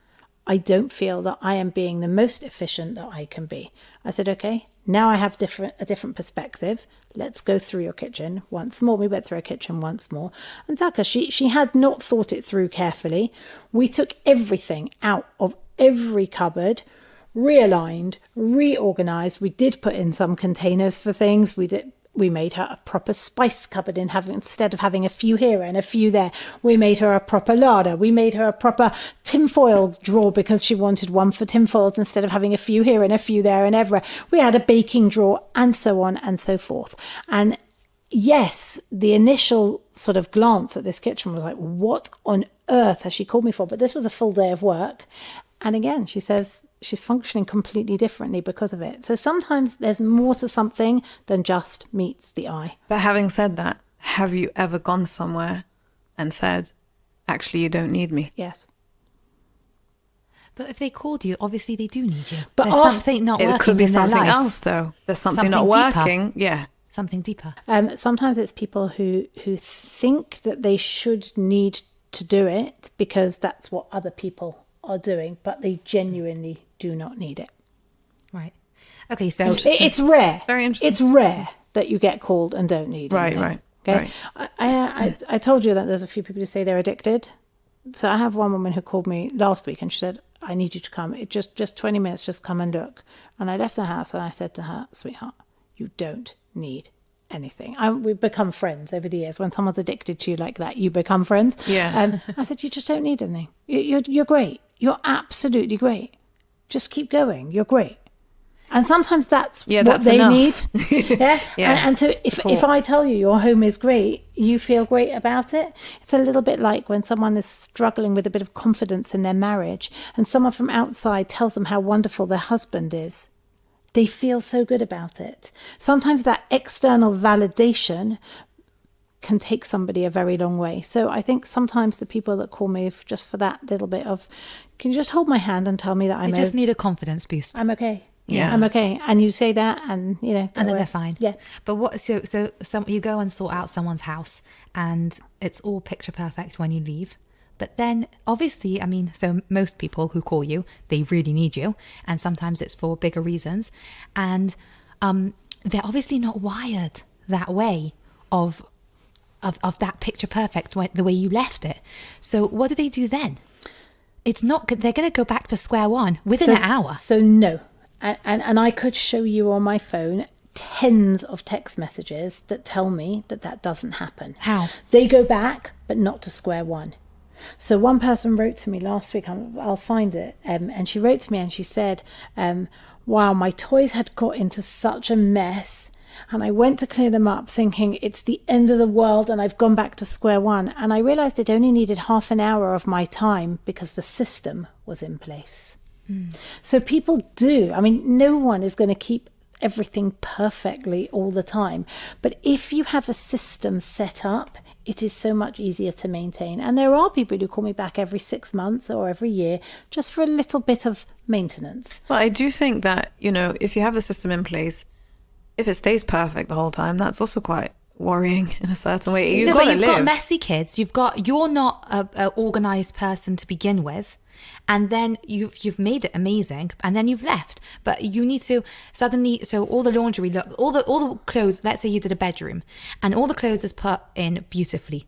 I don't feel that I am being the most efficient that I can be. I said, okay, now I have a different perspective. Let's go through your kitchen once more. We went through her kitchen once more. And Taka, she had not thought it through carefully. We took everything out of every cupboard, realigned, reorganized. We did put in some containers for things. We made her a proper spice cupboard instead of having a few here and a few there. We made her a proper larder. We made her a proper tinfoil drawer because she wanted one for tinfoils instead of having a few here and a few there and everywhere. We had a baking drawer and so on and so forth. And yes, the initial sort of glance at this kitchen was like, what on earth has she called me for? But this was a full day of work. And again, she says she's functioning completely differently because of it. So sometimes there's more to something than just meets the eye. But having said that, have you ever gone somewhere and said, actually, you don't need me? Yes. But if they called you, obviously they do need you. But there's something not working in their life. It could be something else, though. There's something not working. Yeah. Something deeper. Sometimes it's people who think that they should need to do it because that's what other people are doing, but they genuinely do not need it. Right. Okay, so it's rare. Very interesting. It's rare that you get called and don't need anything. Right. Okay. Right. I told you that there's a few people who say they're addicted. So I have one woman who called me last week and she said, I need you to come. It just 20 minutes, just come and look. And I left the house and I said to her, sweetheart, you don't need anything. We've become friends over the years. When someone's addicted to you like that, you become friends. Yeah. I said, you just don't need anything. You're great. You're absolutely great. Just keep going. You're great. And sometimes that's what they enough. need. Yeah. And if I tell you your home is great, you feel great about it. It's a little bit like when someone is struggling with a bit of confidence in their marriage and someone from outside tells them how wonderful their husband is. They feel so good about it. Sometimes that external validation can take somebody a very long way. So I think sometimes the people that call me just for that little bit of, can you just hold my hand and tell me that I just need a confidence boost. I'm okay. Yeah, I'm okay. And you say that, and and then they're fine. Yeah. But what? So you go and sort out someone's house, and it's all picture perfect when you leave. But then, obviously, I mean, so most people who call you, they really need you, and sometimes it's for bigger reasons, and they're obviously not wired that way of that picture perfect the way you left it. So what do they do then? It's not good. They're going to go back to square one within an hour. So no. And I could show you on my phone tens of text messages that tell me that doesn't happen. How? They go back, but not to square one. So one person wrote to me last week, I'll find it, and she wrote to me and she said, wow, my toys had got into such a mess and I went to clear them up thinking it's the end of the world and I've gone back to square one. And I realised it only needed half an hour of my time because the system was in place. So people do. I mean, no one is going to keep everything perfectly all the time. But if you have a system set up, it is so much easier to maintain. And there are people who call me back every 6 months or every year just for a little bit of maintenance. But I do think that, if you have the system in place, if it stays perfect the whole time, that's also quite worrying in a certain way. You've got messy kids. You're not a organised person to begin with. And then you've made it amazing, and then you've left. But you need to suddenly, so all the laundry, all the clothes. Let's say you did a bedroom, and all the clothes is put in beautifully.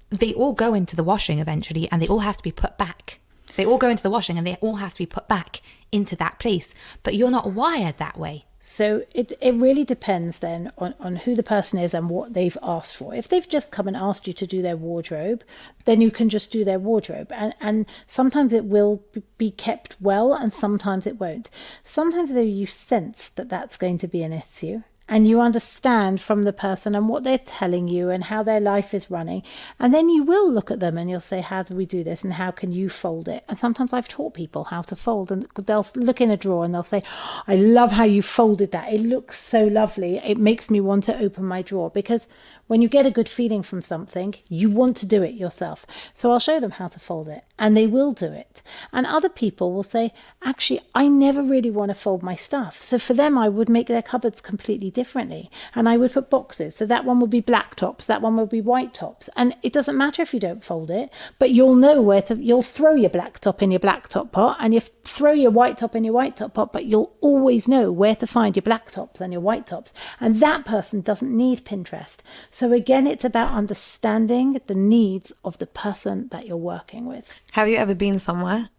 They all go into the washing eventually, and they all have to be put back. They all go into the washing, and they all have to be put back into that place. But you're not wired that way. So it really depends then on who the person is and what they've asked for. If they've just come and asked you to do their wardrobe, then you can just do their wardrobe. And sometimes it will be kept well and sometimes it won't. Sometimes though you sense that that's going to be an issue. And you understand from the person and what they're telling you and how their life is running. And then you will look at them and you'll say, how do we do this? And how can you fold it? And sometimes I've taught people how to fold, and they'll look in a drawer and they'll say, I love how you folded that. It looks so lovely. It makes me want to open my drawer. Because when you get a good feeling from something, you want to do it yourself. So I'll show them how to fold it, and they will do it. And other people will say, actually, I never really want to fold my stuff. So for them, I would make their cupboards completely differently. And I would put boxes. So that one would be black tops, that one would be white tops. And it doesn't matter if you don't fold it, but you'll know you'll throw your black top in your black top pot, and you throw your white top in your white top pot, but you'll always know where to find your black tops and your white tops. And that person doesn't need Pinterest. So again, it's about understanding the needs of the person that you're working with. Have you ever been somewhere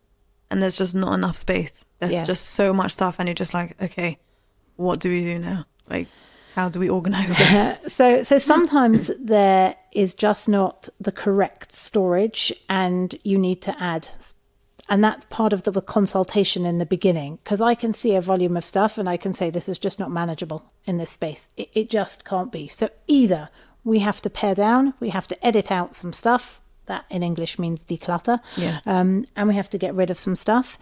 and there's just not enough space? There's just so much stuff and you're just like, okay, what do we do now? Like, how do we organize this? So sometimes there is just not the correct storage and you need to add. And that's part of the consultation in the beginning, because I can see a volume of stuff and I can say this is just not manageable in this space. It just can't be. So either we have to pare down, we have to edit out some stuff. That in English means declutter. Yeah. And we have to get rid of some stuff,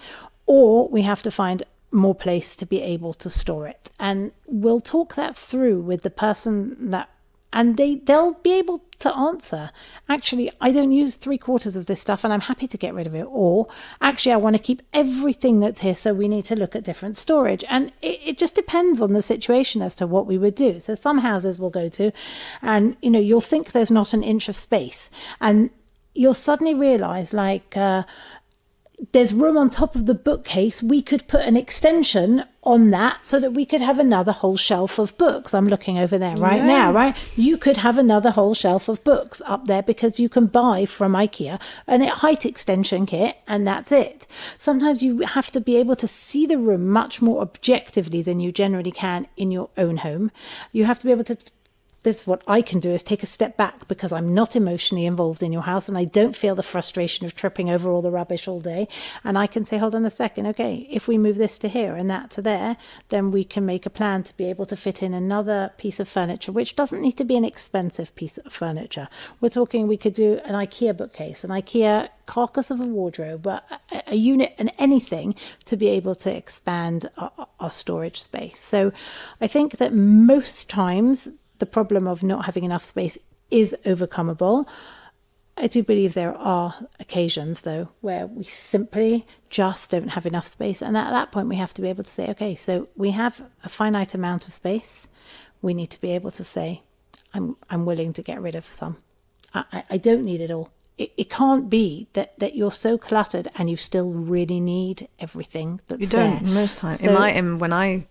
or we have to find more place to be able to store it. And we'll talk that through with the person and they'll be able to answer, actually, I don't use 3/4 of this stuff and I'm happy to get rid of it. Or actually, I want to keep everything that's here, so we need to look at different storage. And it just depends on the situation as to what we would do. So some houses we'll go to and, you'll think there's not an inch of space. And you'll suddenly realize there's room on top of the bookcase, we could put an extension on that so that we could have another whole shelf of books. I'm looking over there right now, right? You could have another whole shelf of books up there because you can buy from IKEA a height extension kit, and that's it. Sometimes you have to be able to see the room much more objectively than you generally can in your own home. You have to be able to, this is what I can do, is take a step back because I'm not emotionally involved in your house and I don't feel the frustration of tripping over all the rubbish all day. And I can say, hold on a second, okay, if we move this to here and that to there, then we can make a plan to be able to fit in another piece of furniture, which doesn't need to be an expensive piece of furniture. We're talking, we could do an IKEA bookcase, an IKEA carcass of a wardrobe, a unit and anything to be able to expand our storage space. So I think that most times the problem of not having enough space is overcomable. I do believe there are occasions, though, where we simply just don't have enough space. And at that point, we have to be able to say, okay, so we have a finite amount of space. We need to be able to say, I'm willing to get rid of some. I don't need it all. It can't be that you're so cluttered and you still really need everything that's there. You don't, most times. So, when I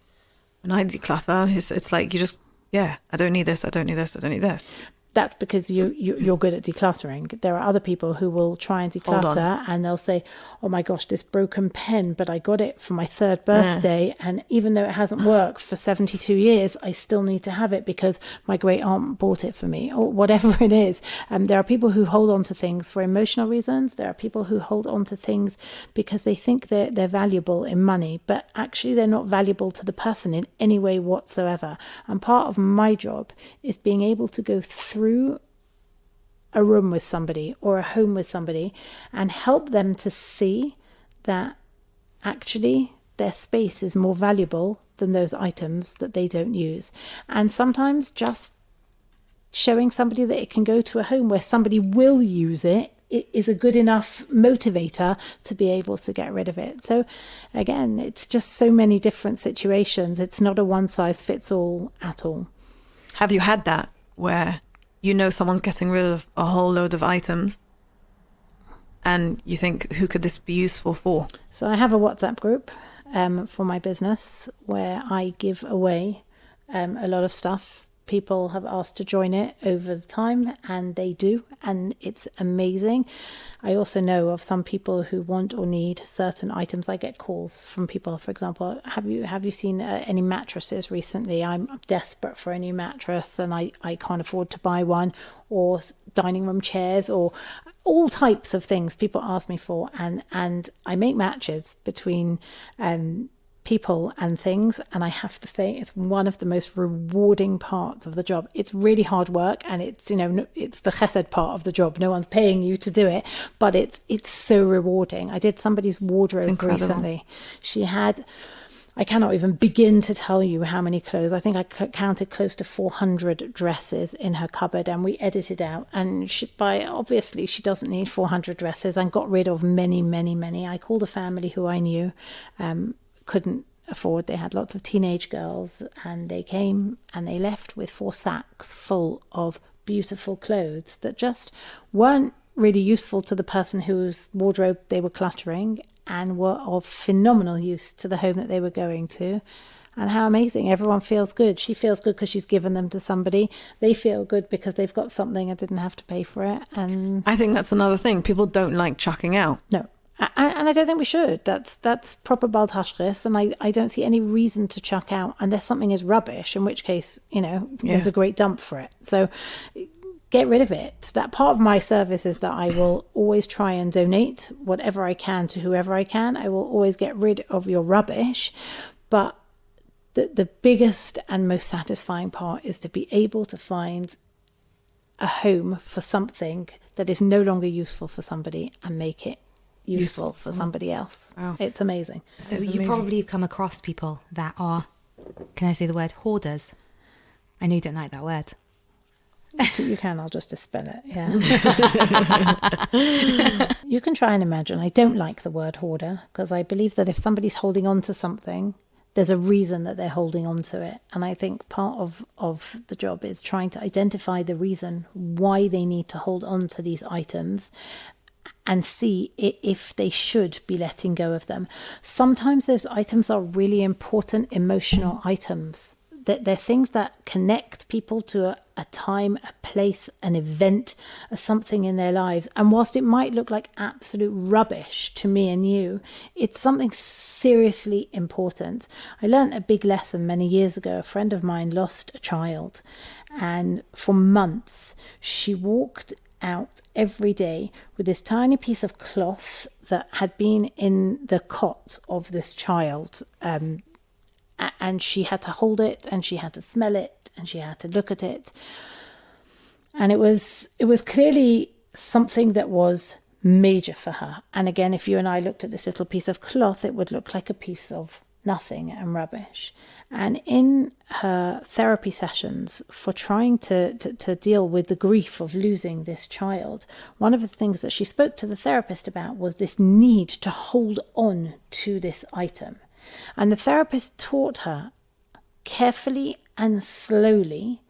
declutter, it's like you just, I don't need this, I don't need this, I don't need this. That's because you're good at decluttering. There are other people who will try and declutter and they'll say, oh my gosh, this broken pen, but I got it for my 3rd birthday. And even though it hasn't worked for 72 years, I still need to have it because my great aunt bought it for me, or whatever it is. There are people who hold on to things for emotional reasons. There are people who hold on to things because they think they're valuable in money, but actually they're not valuable to the person in any way whatsoever. And part of my job is being able to go through a room with somebody or a home with somebody and help them to see that actually their space is more valuable than those items that they don't use. And sometimes just showing somebody that it can go to a home where somebody will use it is a good enough motivator to be able to get rid of it. So again, it's just so many different situations. It's not a one size fits all at all. Have you had that where you know someone's getting rid of a whole load of items and you think, who could this be useful for? So I have a WhatsApp group for my business where I give away a lot of stuff. People have asked to join it over the time and they do, and it's amazing. I also know of some people who want or need certain items. I get calls from people, for example, have you seen any mattresses recently? I'm desperate for a new mattress and I can't afford to buy one, or dining room chairs, or all types of things people ask me for, and I make matches between people and things, and I have to say it's one of the most rewarding parts of the job. It's really hard work, and it's it's the chesed part of the job. No one's paying you to do it, but it's so rewarding. I did somebody's wardrobe recently. She had, I cannot even begin to tell you how many clothes. I think I counted close to 400 dresses in her cupboard, and we edited out. And obviously she doesn't need 400 dresses, and got rid of many, many, many. I called a family who I knew couldn't afford. They had lots of teenage girls, and they came and they left with 4 sacks full of beautiful clothes that just weren't really useful to the person whose wardrobe they were cluttering, and were of phenomenal use to the home that they were going to. And how amazing. Everyone feels good. She feels good because she's given them to somebody. They feel good because they've got something and didn't have to pay for it. And I think that's another thing. People don't like chucking out. No. And I don't think we should. That's proper baltashris, and I don't see any reason to chuck out unless something is rubbish, in which case, there's a great dump for it. So get rid of it. That part of my service is that I will always try and donate whatever I can to whoever I can. I will always get rid of your rubbish. But the biggest and most satisfying part is to be able to find a home for something that is no longer useful for somebody and make it useful for somebody else. Wow. It's amazing. So you probably come across people that are, can I say the word, hoarders? I know you don't like that word. You can, I'll just dispel it, yeah. You can try and imagine. I don't like the word hoarder because I believe that if somebody's holding on to something, there's a reason that they're holding on to it. And I think part of the job is trying to identify the reason why they need to hold on to these items and see if they should be letting go of them. Sometimes those items are really important emotional items. They're things that connect people to a time, a place, an event, something in their lives. And whilst it might look like absolute rubbish to me and you, it's something seriously important. I learned a big lesson many years ago. A friend of mine lost a child, and for months she walked out every day with this tiny piece of cloth that had been in the cot of this child, and she had to hold it, and she had to smell it, and she had to look at it. And it was clearly something that was major for her. And again, if you and I looked at this little piece of cloth, it would look like a piece of nothing and rubbish. And in her therapy sessions for trying to deal with the grief of losing this child, one of the things that she spoke to the therapist about was this need to hold on to this item. And the therapist taught her carefully and slowly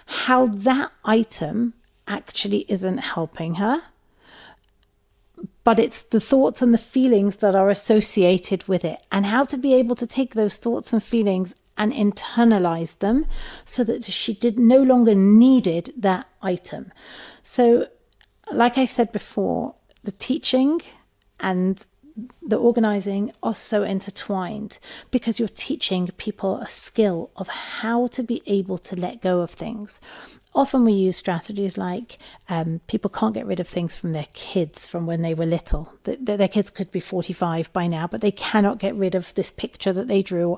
how that item actually isn't helping her, but it's the thoughts and the feelings that are associated with it, and how to be able to take those thoughts and feelings and internalize them so that she no longer needed that item. So, like I said before, the teaching and the organising are so intertwined, because you're teaching people a skill of how to be able to let go of things. Often we use strategies like people can't get rid of things from their kids from when they were little. Their kids could be 45 by now, but they cannot get rid of this picture that they drew.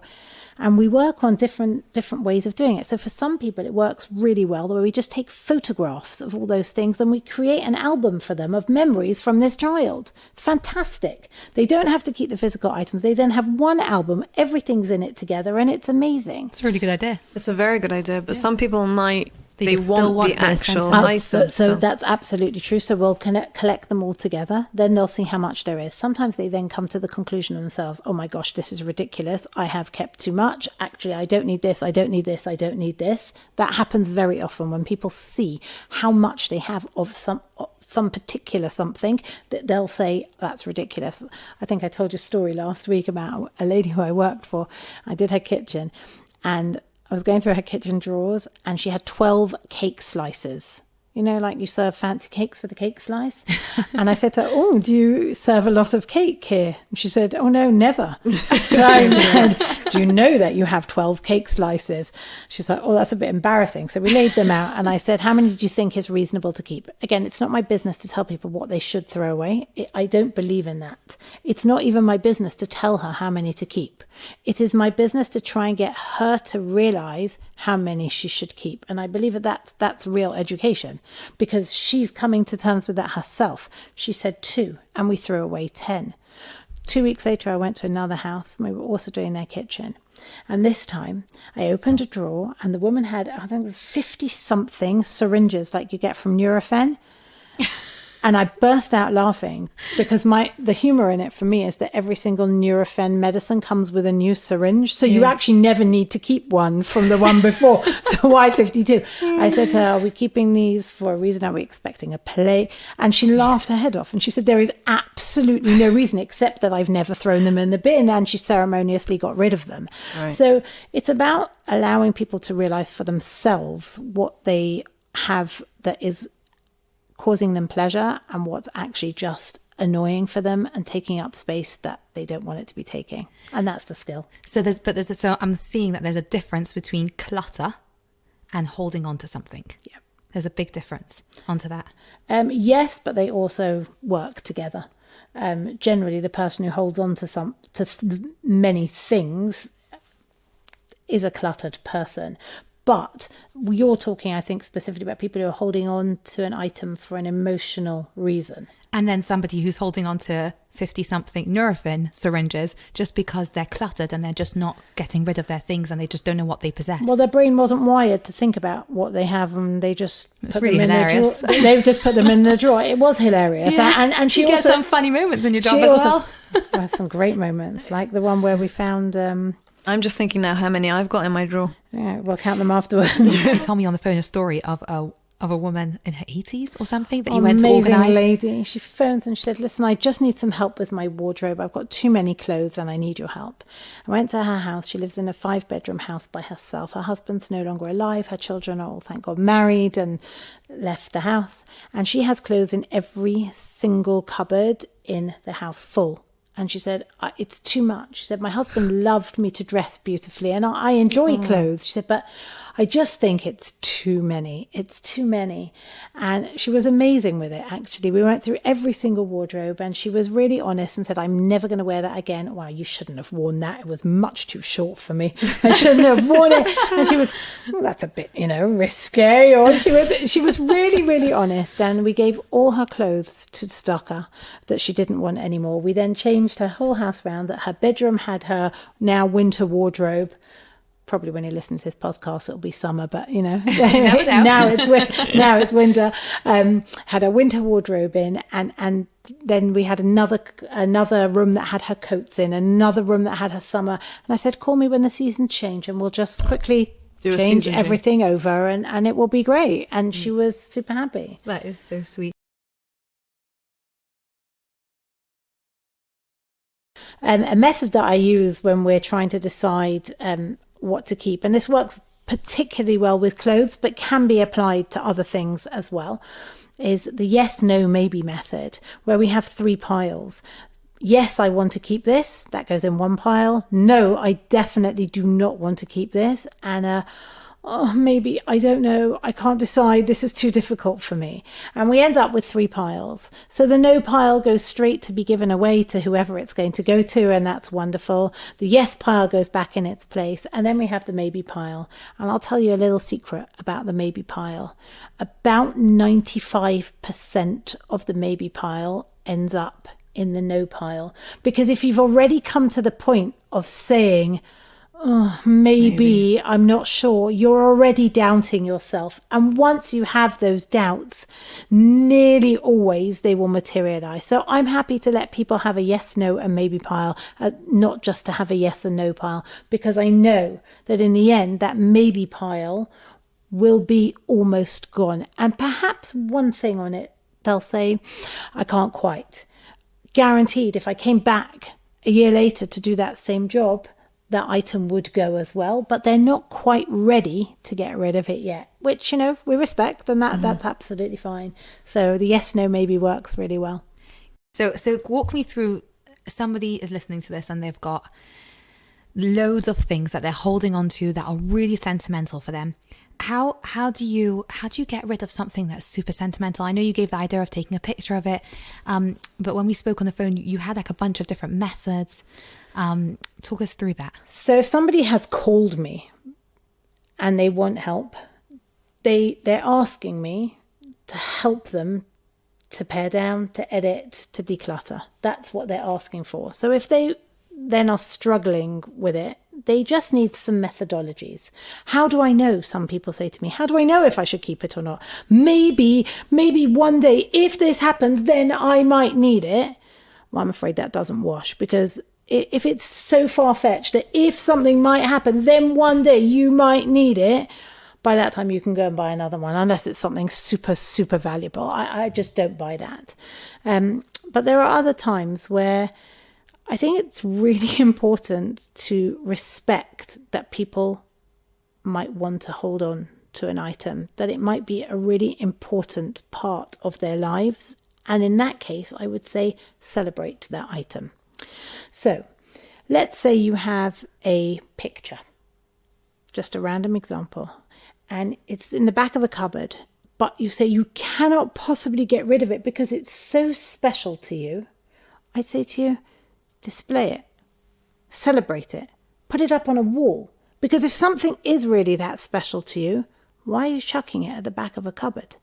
And we work on different ways of doing it. So for some people, it works really well, where we just take photographs of all those things and we create an album for them of memories from this child. It's fantastic. They don't have to keep the physical items. They then have one album, everything's in it together, and it's amazing. It's a really good idea. It's a very good idea, but some people might... They want the actual item. So that's absolutely true. So we'll collect them all together. Then they'll see how much there is. Sometimes they then come to the conclusion themselves, oh my gosh, this is ridiculous. I have kept too much. Actually, I don't need this. I don't need this. I don't need this. That happens very often when people see how much they have of some particular something, that they'll say, that's ridiculous. I think I told you a story last week about a lady who I worked for. I did her kitchen, and I was going through her kitchen drawers, and she had 12 cake slices. You know, like you serve fancy cakes with a cake slice. And I said to her, oh, do you serve a lot of cake here? And she said, oh, no, never. So I said, do you know that you have 12 cake slices? She's like, oh, that's a bit embarrassing. So we laid them out, and I said, how many do you think is reasonable to keep? Again, it's not my business to tell people what they should throw away. I don't believe in that. It's not even my business to tell her how many to keep. It is my business to try and get her to realize how many she should keep. And I believe that that's real education, because she's coming to terms with that herself. She said 2, and we threw away 10. 2 weeks later, I went to another house, and we were also doing their kitchen. And this time I opened a drawer, and the woman had, I think it was 50 something syringes like you get from Nurofen. And I burst out laughing, because the humor in it for me is that every single Nurofen medicine comes with a new syringe. So you actually never need to keep one from the one before. So why 52? I said to her, are we keeping these for a reason? Are we expecting a play? And she laughed her head off. And she said, there is absolutely no reason except that I've never thrown them in the bin. And she ceremoniously got rid of them. Right. So it's about allowing people to realize for themselves what they have that is causing them pleasure and what's actually just annoying for them and taking up space that they don't want it to be taking. And that's the skill. So I'm seeing that there's a difference between clutter and holding on to something. Yeah. There's a big difference onto that. Yes, but they also work together. Generally, the person who holds on to many things is a cluttered person. But you're talking, I think, specifically about people who are holding on to an item for an emotional reason. And then somebody who's holding on to 50-something Nurofen syringes just because they're cluttered and they're just not getting rid of their things and they just don't know what they possess. Well, their brain wasn't wired to think about what they have, and they just put them in hilarious. They just put them in the drawer. It was hilarious. Yeah. And she you also get some funny moments in your job as well. Some great moments, like the one where we found... I'm just thinking now how many I've got in my drawer. Yeah, we'll count them afterwards. You told me on the phone a story of of a woman in her 80s or something that you went to organise? Amazing lady. She phones and she said, listen, I just need some help with my wardrobe. I've got too many clothes and I need your help. I went to her house. She lives in a 5-bedroom house by herself. Her husband's no longer alive. Her children are all, thank God, married and left the house. And she has clothes in every single cupboard in the house, full. And she said, it's too much. She said, my husband loved me to dress beautifully and I enjoy clothes. She said, but I just think it's too many. It's too many. And she was amazing with it, actually. We went through every single wardrobe and she was really honest and said, I'm never going to wear that again. Well, you shouldn't have worn that. It was much too short for me. I shouldn't have worn it. And she was, that's a bit, risque. Or she was really, really honest. And we gave all her clothes to the stocker that she didn't want anymore. We then changed her whole house round, that her bedroom had her now winter wardrobe. Probably when you listen to this podcast, it'll be summer, but now it's winter. Had a winter wardrobe in, and then we had another room that had her coats in, another room that had her summer. And I said, call me when the seasons change, and we'll just quickly change everything over, and it will be great. And she was super happy. That is so sweet. A method that I use when we're trying to decide what to keep, and this works particularly well with clothes but can be applied to other things as well, is the yes, no, maybe method, where we have 3 piles. Yes, I want to keep this. That goes in one pile. No, I definitely do not want to keep this. And maybe, I don't know, I can't decide, this is too difficult for me. And we end up with 3 piles. So the no pile goes straight to be given away to whoever it's going to go to, and that's wonderful. The yes pile goes back in its place, and then we have the maybe pile. And I'll tell you a little secret about the maybe pile. About 95% of the maybe pile ends up in the no pile. Because if you've already come to the point of saying, maybe, I'm not sure, you're already doubting yourself. And once you have those doubts, nearly always they will materialize. So I'm happy to let people have a yes, no, and maybe pile, not just to have a yes and no pile, because I know that in the end, that maybe pile will be almost gone. And perhaps one thing on it, they'll say, I can't quite. Guaranteed, if I came back a year later to do that same job, that item would go as well, but they're not quite ready to get rid of it yet, which, we respect, and that's absolutely fine. So the yes, no, maybe works really well. So walk me through, somebody is listening to this and they've got loads of things that they're holding on to that are really sentimental for them. How do you get rid of something that's super sentimental? I know you gave the idea of taking a picture of it, but when we spoke on the phone, you had like a bunch of different methods. Talk us through that. So if somebody has called me and they want help, they're asking me to help them to pare down, to edit, to declutter. That's what they're asking for. So if they then are struggling with it, they just need some methodologies. How do I know? Some people say to me, how do I know if I should keep it or not? Maybe one day, if this happens, then I might need it. Well, I'm afraid that doesn't wash, because if it's so far-fetched that if something might happen, then one day you might need it, by that time you can go and buy another one, unless it's something super, super valuable. I just don't buy that. But there are other times where I think it's really important to respect that people might want to hold on to an item, that it might be a really important part of their lives. And in that case, I would say celebrate that item. So let's say you have a picture, just a random example, and it's in the back of a cupboard, but you say you cannot possibly get rid of it because it's so special to you. I'd say to you, display it, celebrate it, put it up on a wall. Because if something is really that special to you, why are you chucking it at the back of a cupboard?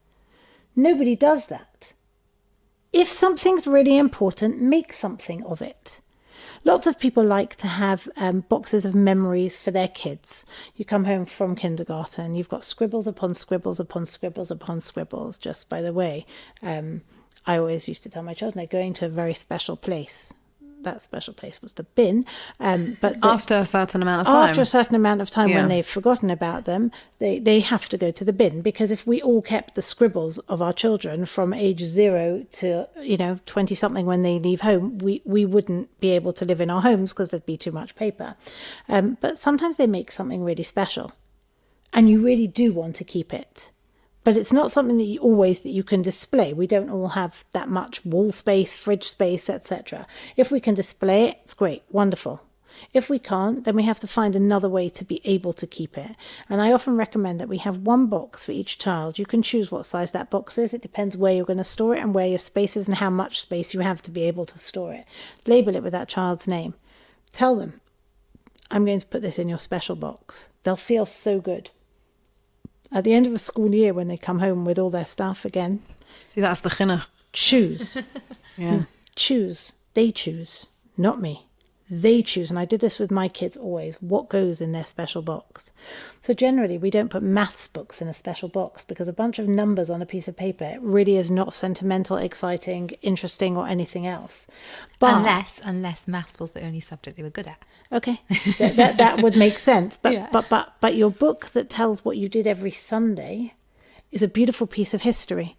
Nobody does that. If something's really important, make something of it. Lots of people like to have boxes of memories for their kids. You come home from kindergarten, you've got scribbles upon scribbles upon scribbles upon scribbles. Just by the way, I always used to tell my children they're going to a very special place. that special place was the bin. But after a certain amount of time. After a certain amount of time, when they've forgotten about them, they have to go to the bin. Because if we all kept the scribbles of our children from age 0 to 20-something when they leave home, we wouldn't be able to live in our homes because there'd be too much paper. But sometimes they make something really special, and you really do want to keep it. But it's not something that you can display. We don't all have that much wall space, fridge space, etc. If we can display it, it's great, wonderful. If we can't, then we have to find another way to be able to keep it. And I often recommend that we have one box for each child. You can choose what size that box is. It depends where you're going to store it and where your space is and how much space you have to be able to store it. Label it with that child's name. Tell them, I'm going to put this in your special box. They'll feel so good. At the end of a school year, when they come home with all their stuff again. See, that's the chinuch. Choose. Choose. They choose, not me. They choose. And I did this with my kids always. What goes in their special box? So generally, we don't put maths books in a special box because a bunch of numbers on a piece of paper really is not sentimental, exciting, interesting, or anything else. But unless maths was the only subject they were good at. Okay, that would make sense. But your book that tells what you did every Sunday is a beautiful piece of history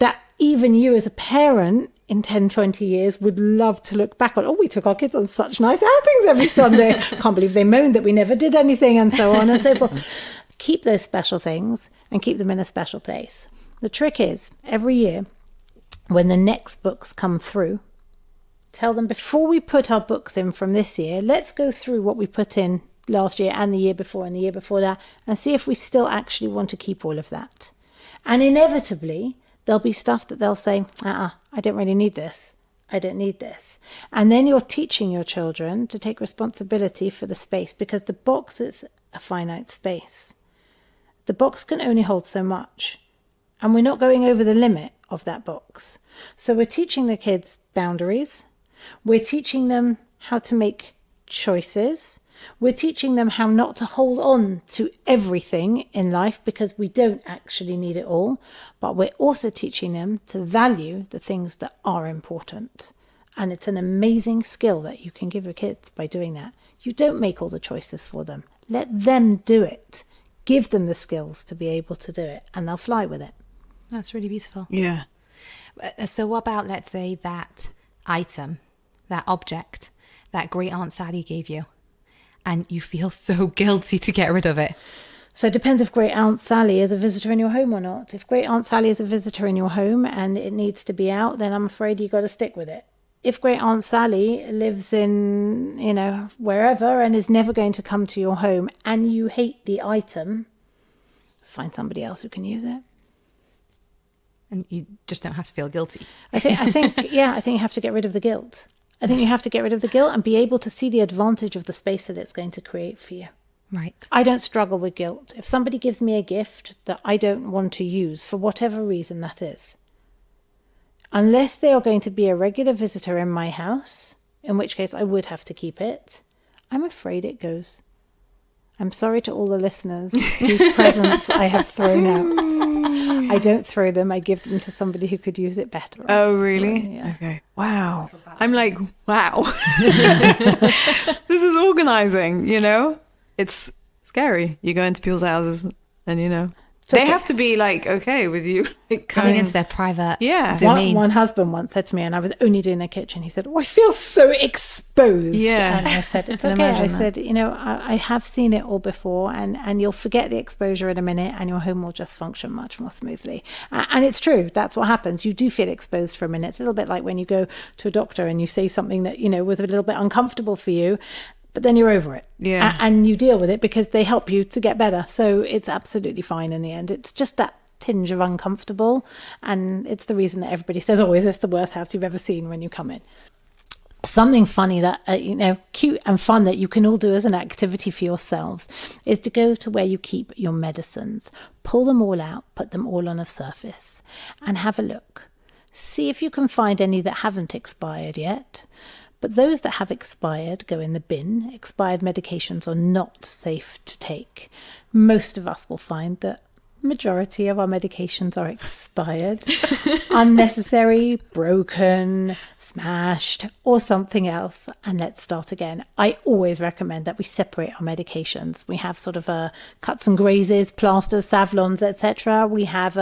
that even you as a parent in 10, 20 years would love to look back on. Oh, we took our kids on such nice outings every Sunday. Can't believe they moaned that we never did anything, and so on and so forth. Keep those special things and keep them in a special place. The trick is, every year, when the next books come through, tell them, before we put our books in from this year, let's go through what we put in last year and the year before and the year before that and see if we still actually want to keep all of that. And inevitably, there'll be stuff that they'll say, I don't really need this. I don't need this. And then you're teaching your children to take responsibility for the space, because the box is a finite space. The box can only hold so much. And we're not going over the limit of that box. So we're teaching the kids boundaries. We're teaching them how to make choices. We're teaching them how not to hold on to everything in life because we don't actually need it all. But we're also teaching them to value the things that are important. And it's an amazing skill that you can give your kids by doing that. You don't make all the choices for them. Let them do it. Give them the skills to be able to do it, and they'll fly with it. That's really beautiful. Yeah. So what about, let's say, that item, that object that Great Aunt Sally gave you, and you feel so guilty to get rid of it? So it depends if Great Aunt Sally is a visitor in your home or not. If Great Aunt Sally is a visitor in your home and it needs to be out, then I'm afraid you've got to stick with it. If Great Aunt Sally lives in, wherever and is never going to come to your home and you hate the item, find somebody else who can use it. And you just don't have to feel guilty. I think you have to get rid of the guilt. I think you have to get rid of the guilt and be able to see the advantage of the space that it's going to create for you. Right. I don't struggle with guilt. If somebody gives me a gift that I don't want to use for whatever reason that is, unless they are going to be a regular visitor in my house, in which case I would have to keep it, I'm afraid it goes. I'm sorry to all the listeners whose presents I have thrown out. I don't throw them. I give them to somebody who could use it better. Oh, really? Yeah. Okay. Wow. I'm like, wow. This is organizing, It's scary. You go into people's houses and, they have to be like, okay with you. Coming into their private domain. One husband once said to me, and I was only doing the kitchen, he said, I feel so exposed. Yeah. And I said, it's okay. I said, I have seen it all before, and you'll forget the exposure in a minute and your home will just function much more smoothly. And it's true. That's what happens. You do feel exposed for a minute. It's a little bit like when you go to a doctor and you say something that, was a little bit uncomfortable for you, but then you're over it. Yeah. And you deal with it because they help you to get better. So it's absolutely fine in the end. It's just that tinge of uncomfortable. And it's the reason that everybody says, is this the worst house you've ever seen when you come in? Something funny that, cute and fun that you can all do as an activity for yourselves is to go to where you keep your medicines. Pull them all out, put them all on a surface and have a look. See if you can find any that haven't expired yet. But those that have expired go in the bin. Expired medications are not safe to take. Most of us will find that majority of our medications are expired, unnecessary, broken, smashed, or something else, and let's start again. I always recommend that we separate our medications. We have sort of cuts and grazes, plasters, Savlons, etc. We have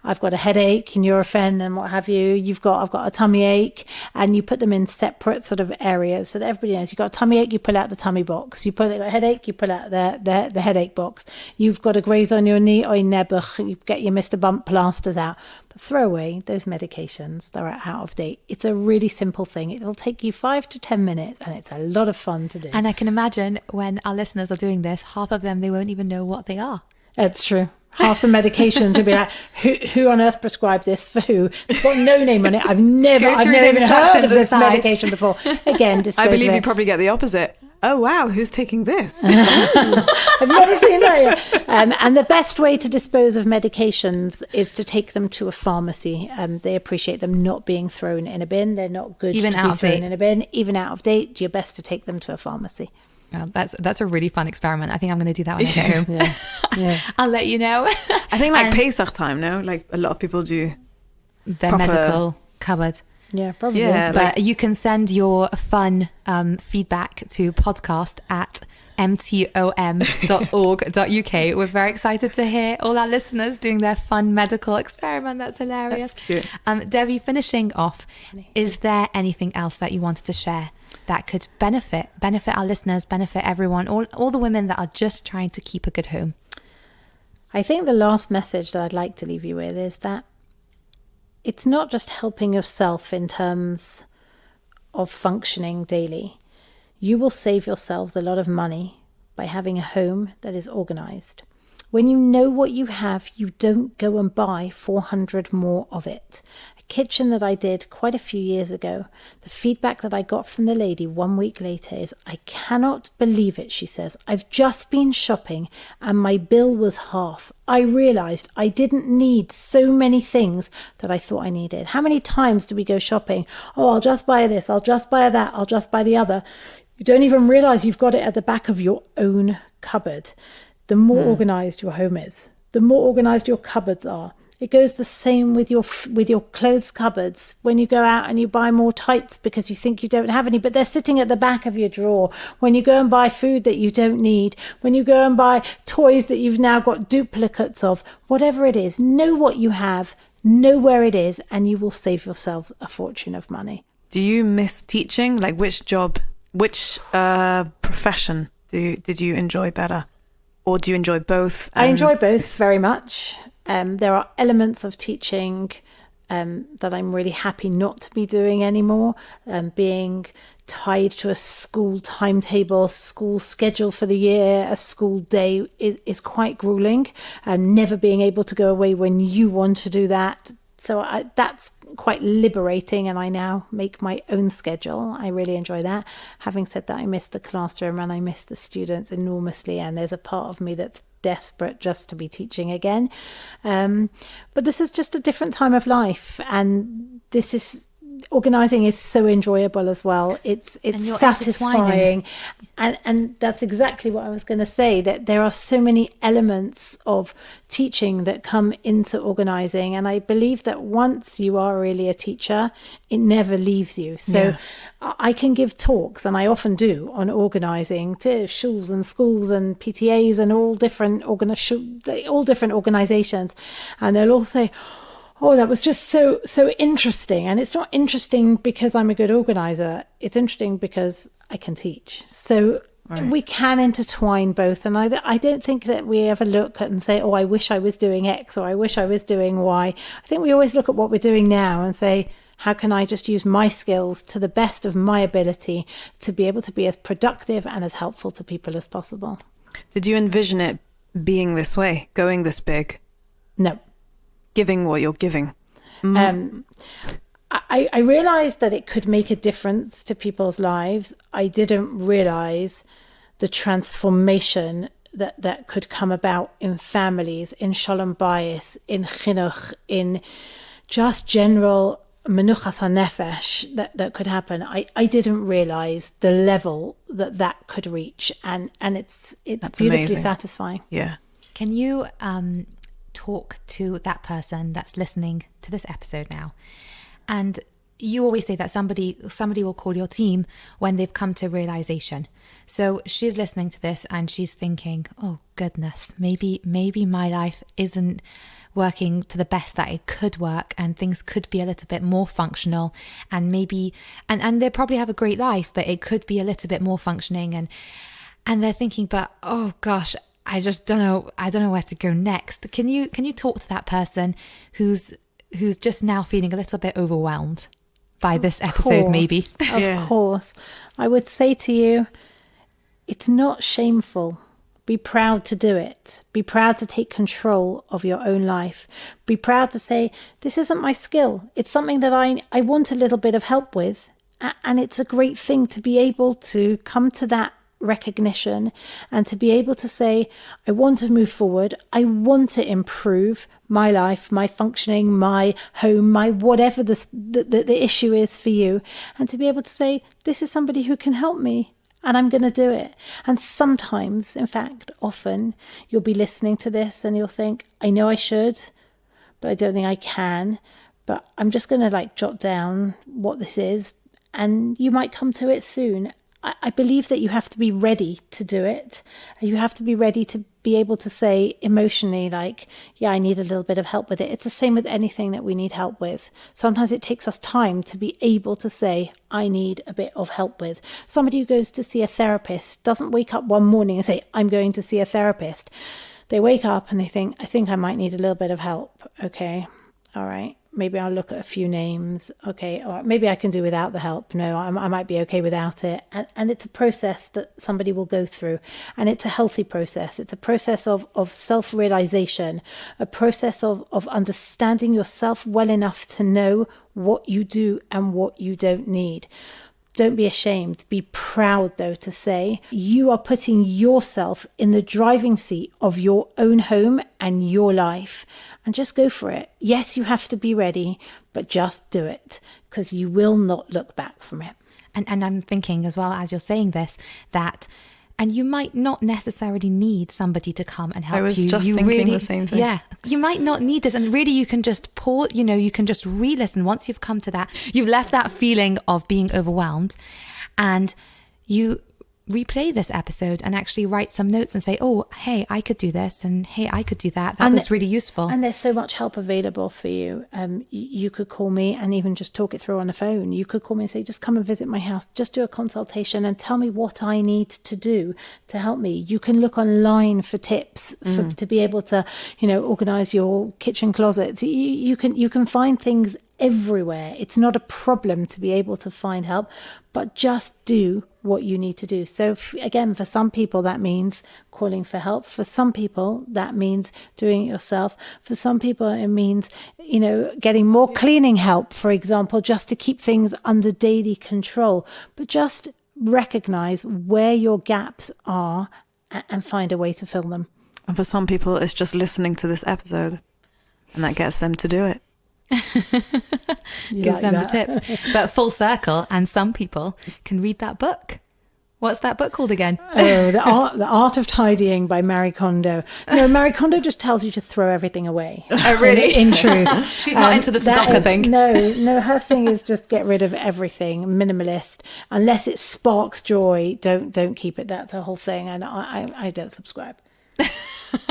I've got a headache, Nurofen and what have you. I've got a tummy ache, and you put them in separate sort of areas so that everybody knows. You've got a tummy ache, you pull out the tummy box. You put a headache, you pull out the headache box. You've got a graze on your knee or your nebuch, you get your Mr. Bump plasters out. But throw away those medications that are out of date. It's a really simple thing. It'll take you 5 to 10 minutes, and it's a lot of fun to do. And I can imagine when our listeners are doing this, half of them, they won't even know what they are. That's true. Half the medications will be like, who on earth prescribed this for who? It's got no name on it. I've never even heard of this medication before. Again, I believe you probably get the opposite. Oh, wow, who's taking this? I've never seen that yet. And the best way to dispose of medications is to take them to a pharmacy. They appreciate them not being thrown in a bin. They're not good even to out be of thrown date. in a bin. Even out of date, do your best to take them to a pharmacy. Oh, that's a really fun experiment. I think I'm going to do that when I get home. Yeah. I'll let you know. I think like Pesach time, no? Like a lot of people do their proper medical cupboard. Yeah, probably. Yeah, But you can send your fun feedback to podcast@mtom.org.uk. We're very excited to hear all our listeners doing their fun medical experiment. That's hilarious. That's cute. Debbie, finishing off, is there anything else that you wanted to share that could benefit our listeners, benefit everyone, all the women that are just trying to keep a good home? I think the last message that I'd like to leave you with is that it's not just helping yourself in terms of functioning daily. You will save yourselves a lot of money by having a home that is organized. When you know what you have, you don't go and buy 400 more of it. A kitchen that I did quite a few years ago, the feedback that I got from the lady 1 week later is, "I cannot believe it," she says. "I've just been shopping and my bill was half. I realized I didn't need so many things that I thought I needed." How many times do we go shopping? Oh, I'll just buy this, I'll just buy that, I'll just buy the other. You don't even realize you've got it at the back of your own cupboard. The more organized your home is, the more organized your cupboards are. It goes the same with your clothes cupboards. When you go out and you buy more tights because you think you don't have any, but they're sitting at the back of your drawer. When you go and buy food that you don't need, when you go and buy toys that you've now got duplicates of, whatever it is, know what you have, know where it is, and you will save yourselves a fortune of money. Do you miss teaching? Like which profession did you enjoy better? Or do you enjoy both? I enjoy both very much. There are elements of teaching that I'm really happy not to be doing anymore. Being tied to a school timetable, school schedule for the year, a school day is quite grueling. Never being able to go away when you want to do that. So that's quite liberating, and I now make my own schedule. I really enjoy that. Having said that, I miss the classroom and I miss the students enormously, and there's a part of me that's desperate just to be teaching again. But this is just a different time of life, and organising is so enjoyable as well. It's satisfying, and that's exactly what I was going to say, that there are so many elements of teaching that come into organising, and I believe that once you are really a teacher, it never leaves you. So I can give talks, and I often do, on organising to shuls and schools and PTAs and all different organisations, and they'll all say, "Oh, that was just so interesting." And it's not interesting because I'm a good organizer. It's interesting because I can teach. So we can intertwine both. And I don't think that we ever look at and say, "Oh, I wish I was doing X," or "I wish I was doing Y." I think we always look at what we're doing now and say, how can I just use my skills to the best of my ability to be able to be as productive and as helpful to people as possible? Did you envision it being this way, going this big? No. Giving what you're giving? I realized that it could make a difference to people's lives. I didn't realize the transformation that could come about in families, in shalom bayis, in chinuch, in just general menuchas hanefesh that could happen. I didn't realize the level that could reach, and it's beautifully amazing. satisfying. Yeah. Can you talk to that person that's listening to this episode now. And you always say that somebody will call your team when they've come to realization. So she's listening to this and she's thinking, oh goodness, maybe my life isn't working to the best that it could work, and things could be a little bit more functional, and maybe and they probably have a great life, but it could be a little bit more functioning, and they're thinking, but oh gosh, I just don't know where to go next. Can you talk to that person who's just now feeling a little bit overwhelmed by this episode, maybe? Of course. I would say to you, it's not shameful. Be proud to do it. Be proud to take control of your own life. Be proud to say, this isn't my skill. It's something that I want a little bit of help with. And it's a great thing to be able to come to that recognition and to be able to say, I want to move forward. I want to improve my life, my functioning, my home, my whatever the issue is for you. And to be able to say, this is somebody who can help me. And I'm going to do it. And sometimes, in fact, often, you'll be listening to this and you'll think, I know I should, but I don't think I can. But I'm just going to jot down what this is. And you might come to it soon. I believe that you have to be ready to do it. You have to be ready to be able to say emotionally, yeah, I need a little bit of help with it. It's the same with anything that we need help with. Sometimes it takes us time to be able to say, I need a bit of help with. Somebody who goes to see a therapist doesn't wake up one morning and say, I'm going to see a therapist. They wake up and they think, I think I might need a little bit of help. Okay, all right. Maybe I'll look at a few names. Okay, or maybe I can do without the help. No, I might be okay without it. And it's a process that somebody will go through. And it's a healthy process. It's a process of self-realization, a process of understanding yourself well enough to know what you do and what you don't need. Don't be ashamed. Be proud, though, to say you are putting yourself in the driving seat of your own home and your life. And just go for it. Yes, you have to be ready, but just do it, because you will not look back from it. And I'm thinking as well, as you're saying this, that, and you might not necessarily need somebody to come and help you. I was just thinking the same thing. Yeah, you might not need this. And really you can just pause, you can just re-listen once you've come to that. You've left that feeling of being overwhelmed, and you replay this episode and actually write some notes and say, oh, hey, I could do this, and hey, I could do that. That was really useful. And there's so much help available for you. You could call me and even just talk it through on the phone. You could call me and say, just come and visit my house, just do a consultation and tell me what I need to do to help me. You can look online for tips to be able to, organize your kitchen closets. You can find things everywhere. It's not a problem to be able to find help, but just do what you need to do. So again, for some people that means calling for help. For some people that means doing it yourself. For some people it means, getting more cleaning help, for example, just to keep things under daily control. But just recognize where your gaps are and find a way to fill them. And for some people it's just listening to this episode, and that gets them to do it. Gives them the tips. But full circle, and some people can read that book. What's that book called again? Oh, the Art of Tidying by Marie Kondo. No, Marie Kondo just tells you to throw everything away. Oh, really? In truth. She's not into the Sudoku thing. No, her thing is just get rid of everything, minimalist. Unless it sparks joy, don't keep it. That's a whole thing. And I don't subscribe.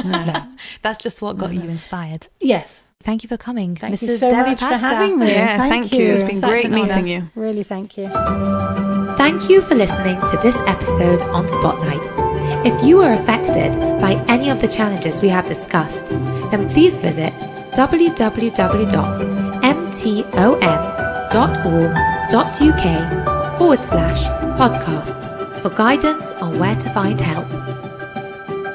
No. That's just what got you inspired. Yes. Thank you for coming, Thank Mrs. you so Debbie much Pasta. for having me. Yeah, thank you. It's been great meeting you. Really, thank you. Thank you for listening to this episode on Spotlight. If you are affected by any of the challenges we have discussed, then please visit www.mtom.org.uk/podcast for guidance on where to find help.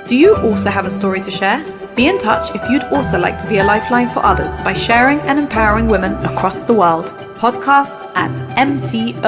Do you also have a story to share? Be in touch if you'd also like to be a lifeline for others by sharing and empowering women across the world. Podcasts at mtom.org.uk.